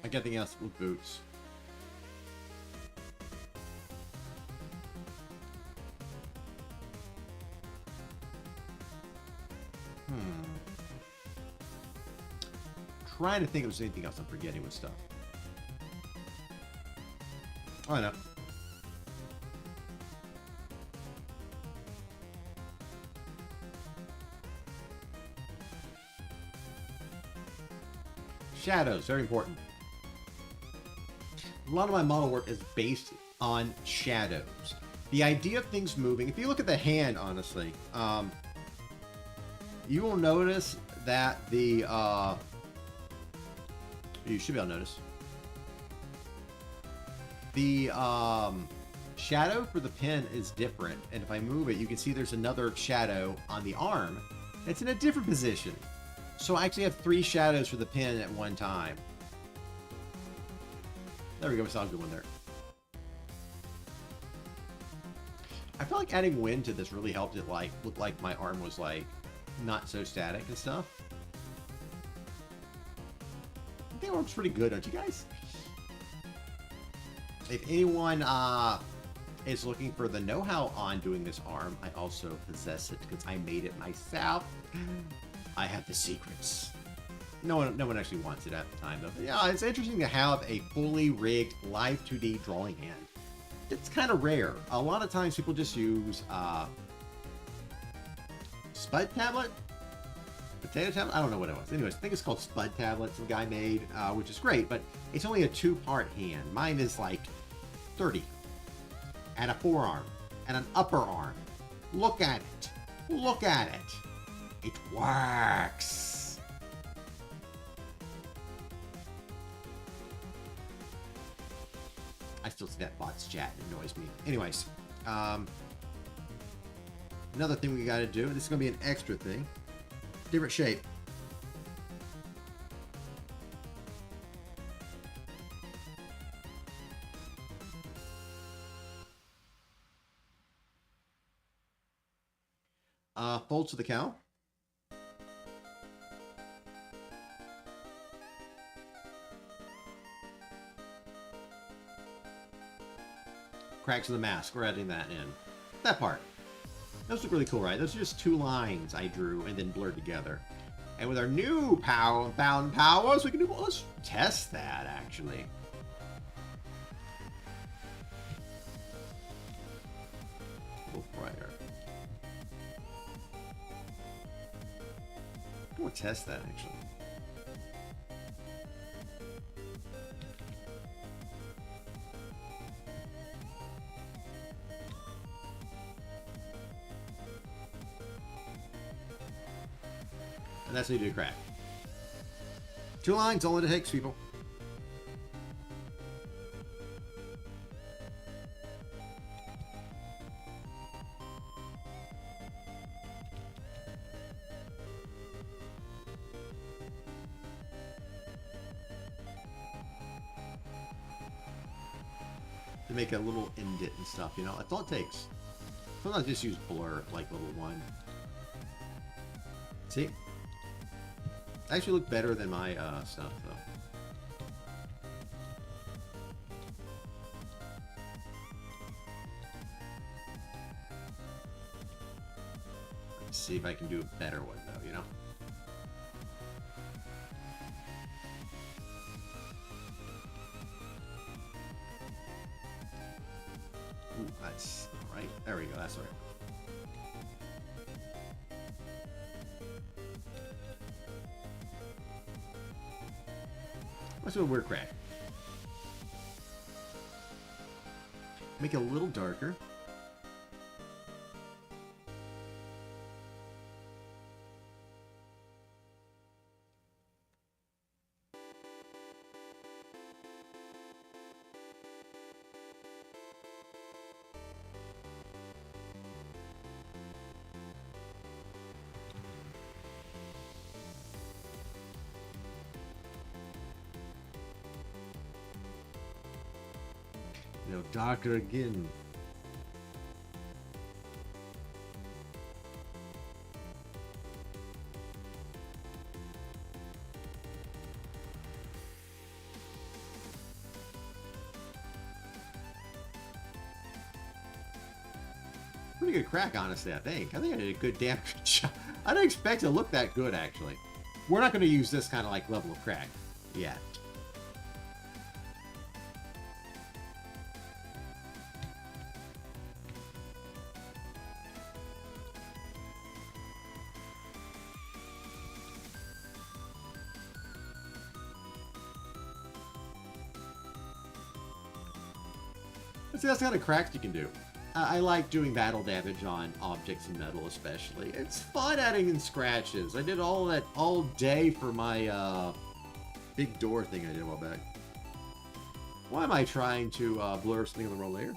Like anything else with boots. Trying to think if there's anything else I'm forgetting with stuff. Oh, I know. Shadows, very important. A lot of my model work is based on shadows. The idea of things moving, if you look at the hand, honestly, you will notice that the, you should be able to notice. The shadow for the pin is different, and if I move it, you can see there's another shadow on the arm. It's in a different position. So I actually have 3 shadows for the pin at one time. There we go, we saw a good one there. I feel like adding wind to this really helped it, like, look like my arm was, like, not so static and stuff. I think it works pretty good, don't you guys? If anyone is looking for the know-how on doing this arm, I also possess it because I made it myself. I have the secrets. No one actually wants it at the time, though. But yeah, it's interesting to have a fully rigged live 2D drawing hand. It's kind of rare. A lot of times people just use Spud tablet? Potato tablet? I don't know what it was. Anyways, I think it's called Spud tablet some guy made, which is great, but it's only a 2-part hand. Mine is like 30. And a forearm. And an upper arm. Look at it. Look at it. It works. I still see that bot's chat. It annoys me. Anyways, another thing we got to do. This is going to be an extra thing. Different shape. Folds to the cow. Cracks in the mask. We're adding that in. That part. Those look really cool, right? Those are just 2 lines I drew and then blurred together. And with our new bound powers, we can do. Well, let's test that actually. A little brighter. We'll test that actually. And that's how you do a crack. 2 lines, all it takes, people. To make a little indent and stuff, you know? That's all it takes. Sometimes I just use blur, like little one. See? Actually look better than my stuff, though. Let's see if I can do a better one, though, you know? Ooh, that's all right. There we go, that's all right. Let's do a weird crack. Make it a little darker. You know, darker again. Pretty good crack, honestly, I think. I think I did a good damn good job. I didn't expect it to look that good, actually. We're not going to use this kind of like level of crack yet. See, that's the kind of cracks you can do. I like doing battle damage on objects in metal, especially. It's fun adding in scratches. I did all that all day for my big door thing I did a while back. Why am I trying to blur something on the wrong layer?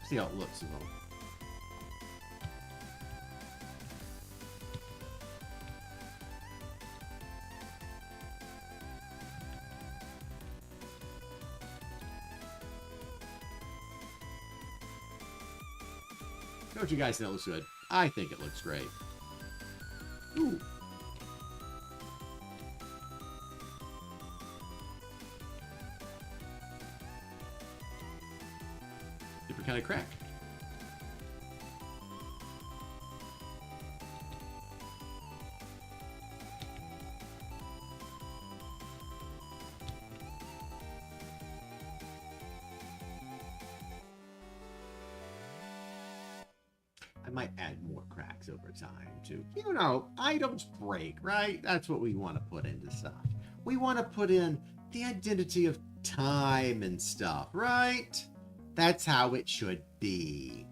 See how it looks as well. Don't you guys think it looks good? I think it looks great. Ooh. Different kind of crack. I might add more cracks over time too. You know, items break, right? That's what we want to put into stuff. We want to put in the identity of time and stuff, right? That's how it should be.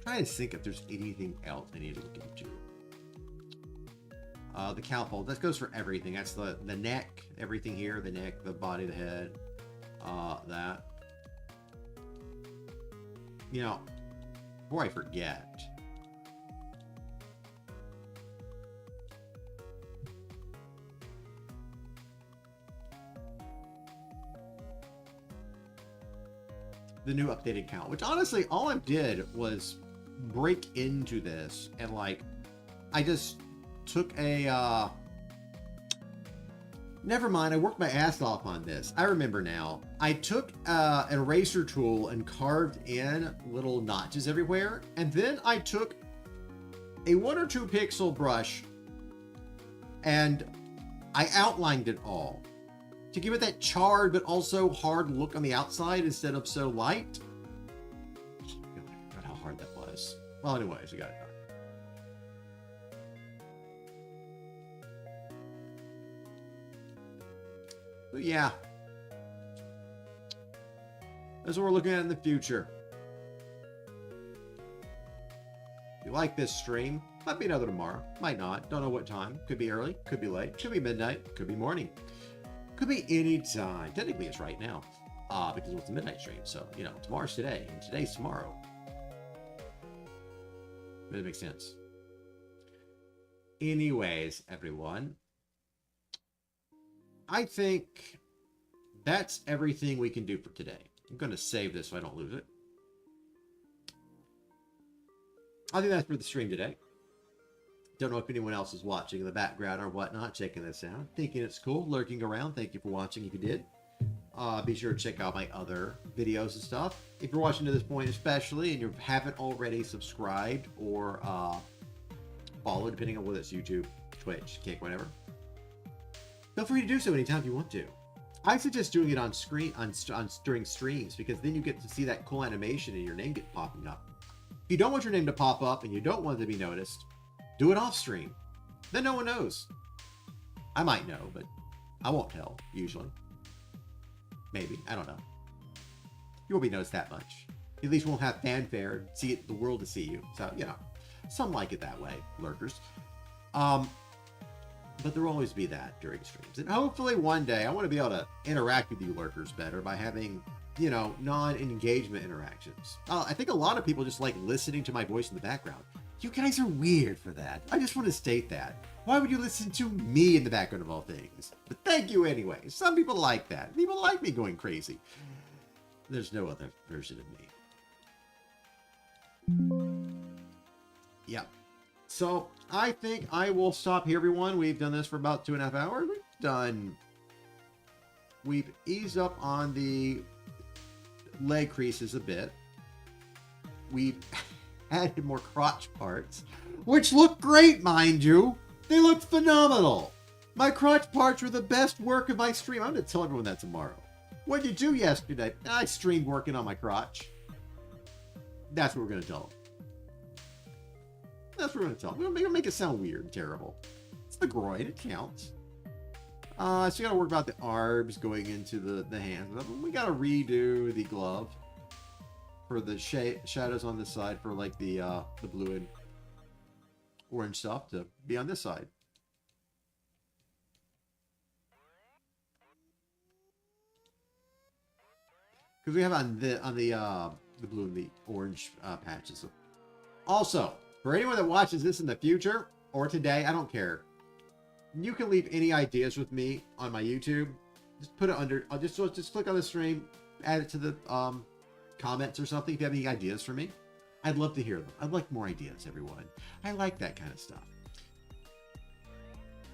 Trying to think if there's anything else I need to look into. The cow pole, that goes for everything. That's the neck, everything here, the neck, the body, the head, that. You know, before I forget, the new updated count, which honestly, all I did was break into this and like, I just took a, never mind, I worked my ass off on this. I remember now. I took an eraser tool and carved in little notches everywhere. And then I took a 1 or 2 pixel brush and I outlined it all to give it that charred but also hard look on the outside instead of so light. Oh, I forgot how hard that was. Well, anyways, we got it done. But yeah, that's what we're looking at in the future. If you like this stream, might be another tomorrow, might not, don't know what time. Could be early, could be late, could be midnight, could be morning, could be any time. Technically it's right now, because it's a midnight stream, so you know, tomorrow's today and today's tomorrow. But it makes sense. Anyways, everyone, I think that's everything we can do for today. I'm going to save this so I don't lose it. I think that's for the stream today. Don't know if anyone else is watching in the background or whatnot, checking this out, thinking it's cool, lurking around. Thank you for watching if you did. Be sure to check out my other videos and stuff. If you're watching to this point especially and you haven't already subscribed or followed, depending on whether it's YouTube, Twitch, Kick, whatever, feel free to do so anytime you want to. I suggest doing it on screen during streams because then you get to see that cool animation and your name get popping up. If you don't want your name to pop up and you don't want it to be noticed, do it off stream. Then no one knows. I might know, but I won't tell, usually. Maybe. I don't know. You won't be noticed that much. at least won't have fanfare, see it, the world to see you. So, you know, some like it that way, lurkers. But there will always be that during streams. And hopefully one day I want to be able to interact with you lurkers better by having, you know, non-engagement interactions. I think a lot of people just like listening to my voice in the background. You guys are weird for that. I just want to state that. Why would you listen to me in the background of all things? But thank you anyway. Some people like that. People like me going crazy. There's no other version of me. Yep. So I think I will stop here, everyone. We've done this for about 2.5 hours. We've eased up on the leg creases a bit. We've added more crotch parts, which look great, mind you. They look phenomenal. My crotch parts were the best work of my stream. I'm going to tell everyone that tomorrow. What did you do yesterday? I streamed working on my crotch. That's what we're going to tell them. That's what we're going to tell them. We're going to make it sound weird and terrible. It's the groin. It counts. So you got to work about the arms going into the hands. We got to redo the glove for the shadows on this side for like the blue and orange stuff to be on this side. Because we have on the blue and the orange patches. Also, for anyone that watches this in the future or today, I don't care. You can leave any ideas with me on my YouTube. Just put it under. I'll just click on the stream, add it to the comments or something. If you have any ideas for me, I'd love to hear them. I'd like more ideas, everyone. I like that kind of stuff.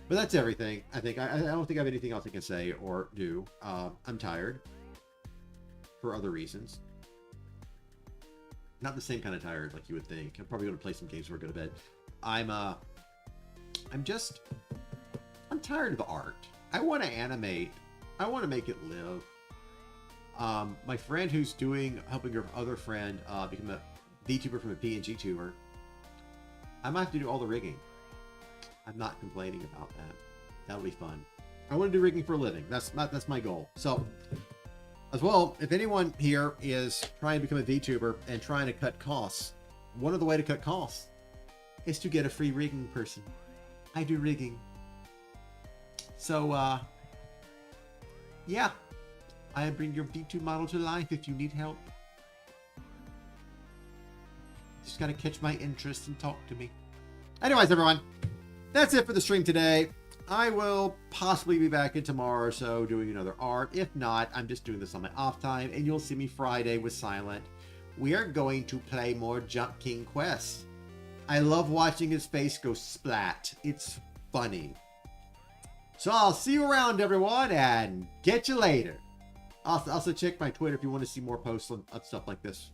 But that's everything. I think I don't think I have anything else I can say or do. I'm tired for other reasons. Not the same kind of tired like you would think. I'm probably going to play some games before I go to bed. I'm tired of art. I want to animate. I want to make it live. My friend who's helping her other friend become a VTuber from a PNG tuber. I might have to do all the rigging. I'm not complaining about that. That'll be fun. I want to do rigging for a living. That's my goal. So, as well, if anyone here is trying to become a VTuber and trying to cut costs, one of the ways to cut costs is to get a free rigging person. I do rigging. So, yeah. I bring your V2 model to life if you need help. Just gotta catch my interest and talk to me. Anyways, everyone, that's it for the stream today. I will possibly be back in tomorrow or so doing another art. If not, I'm just doing this on my off time, and you'll see me Friday with Silent. We are going to play more Jump King Quest. I love watching his face go splat. It's funny. So I'll see you around, everyone, and get you later. Also check my Twitter if you want to see more posts on stuff like this.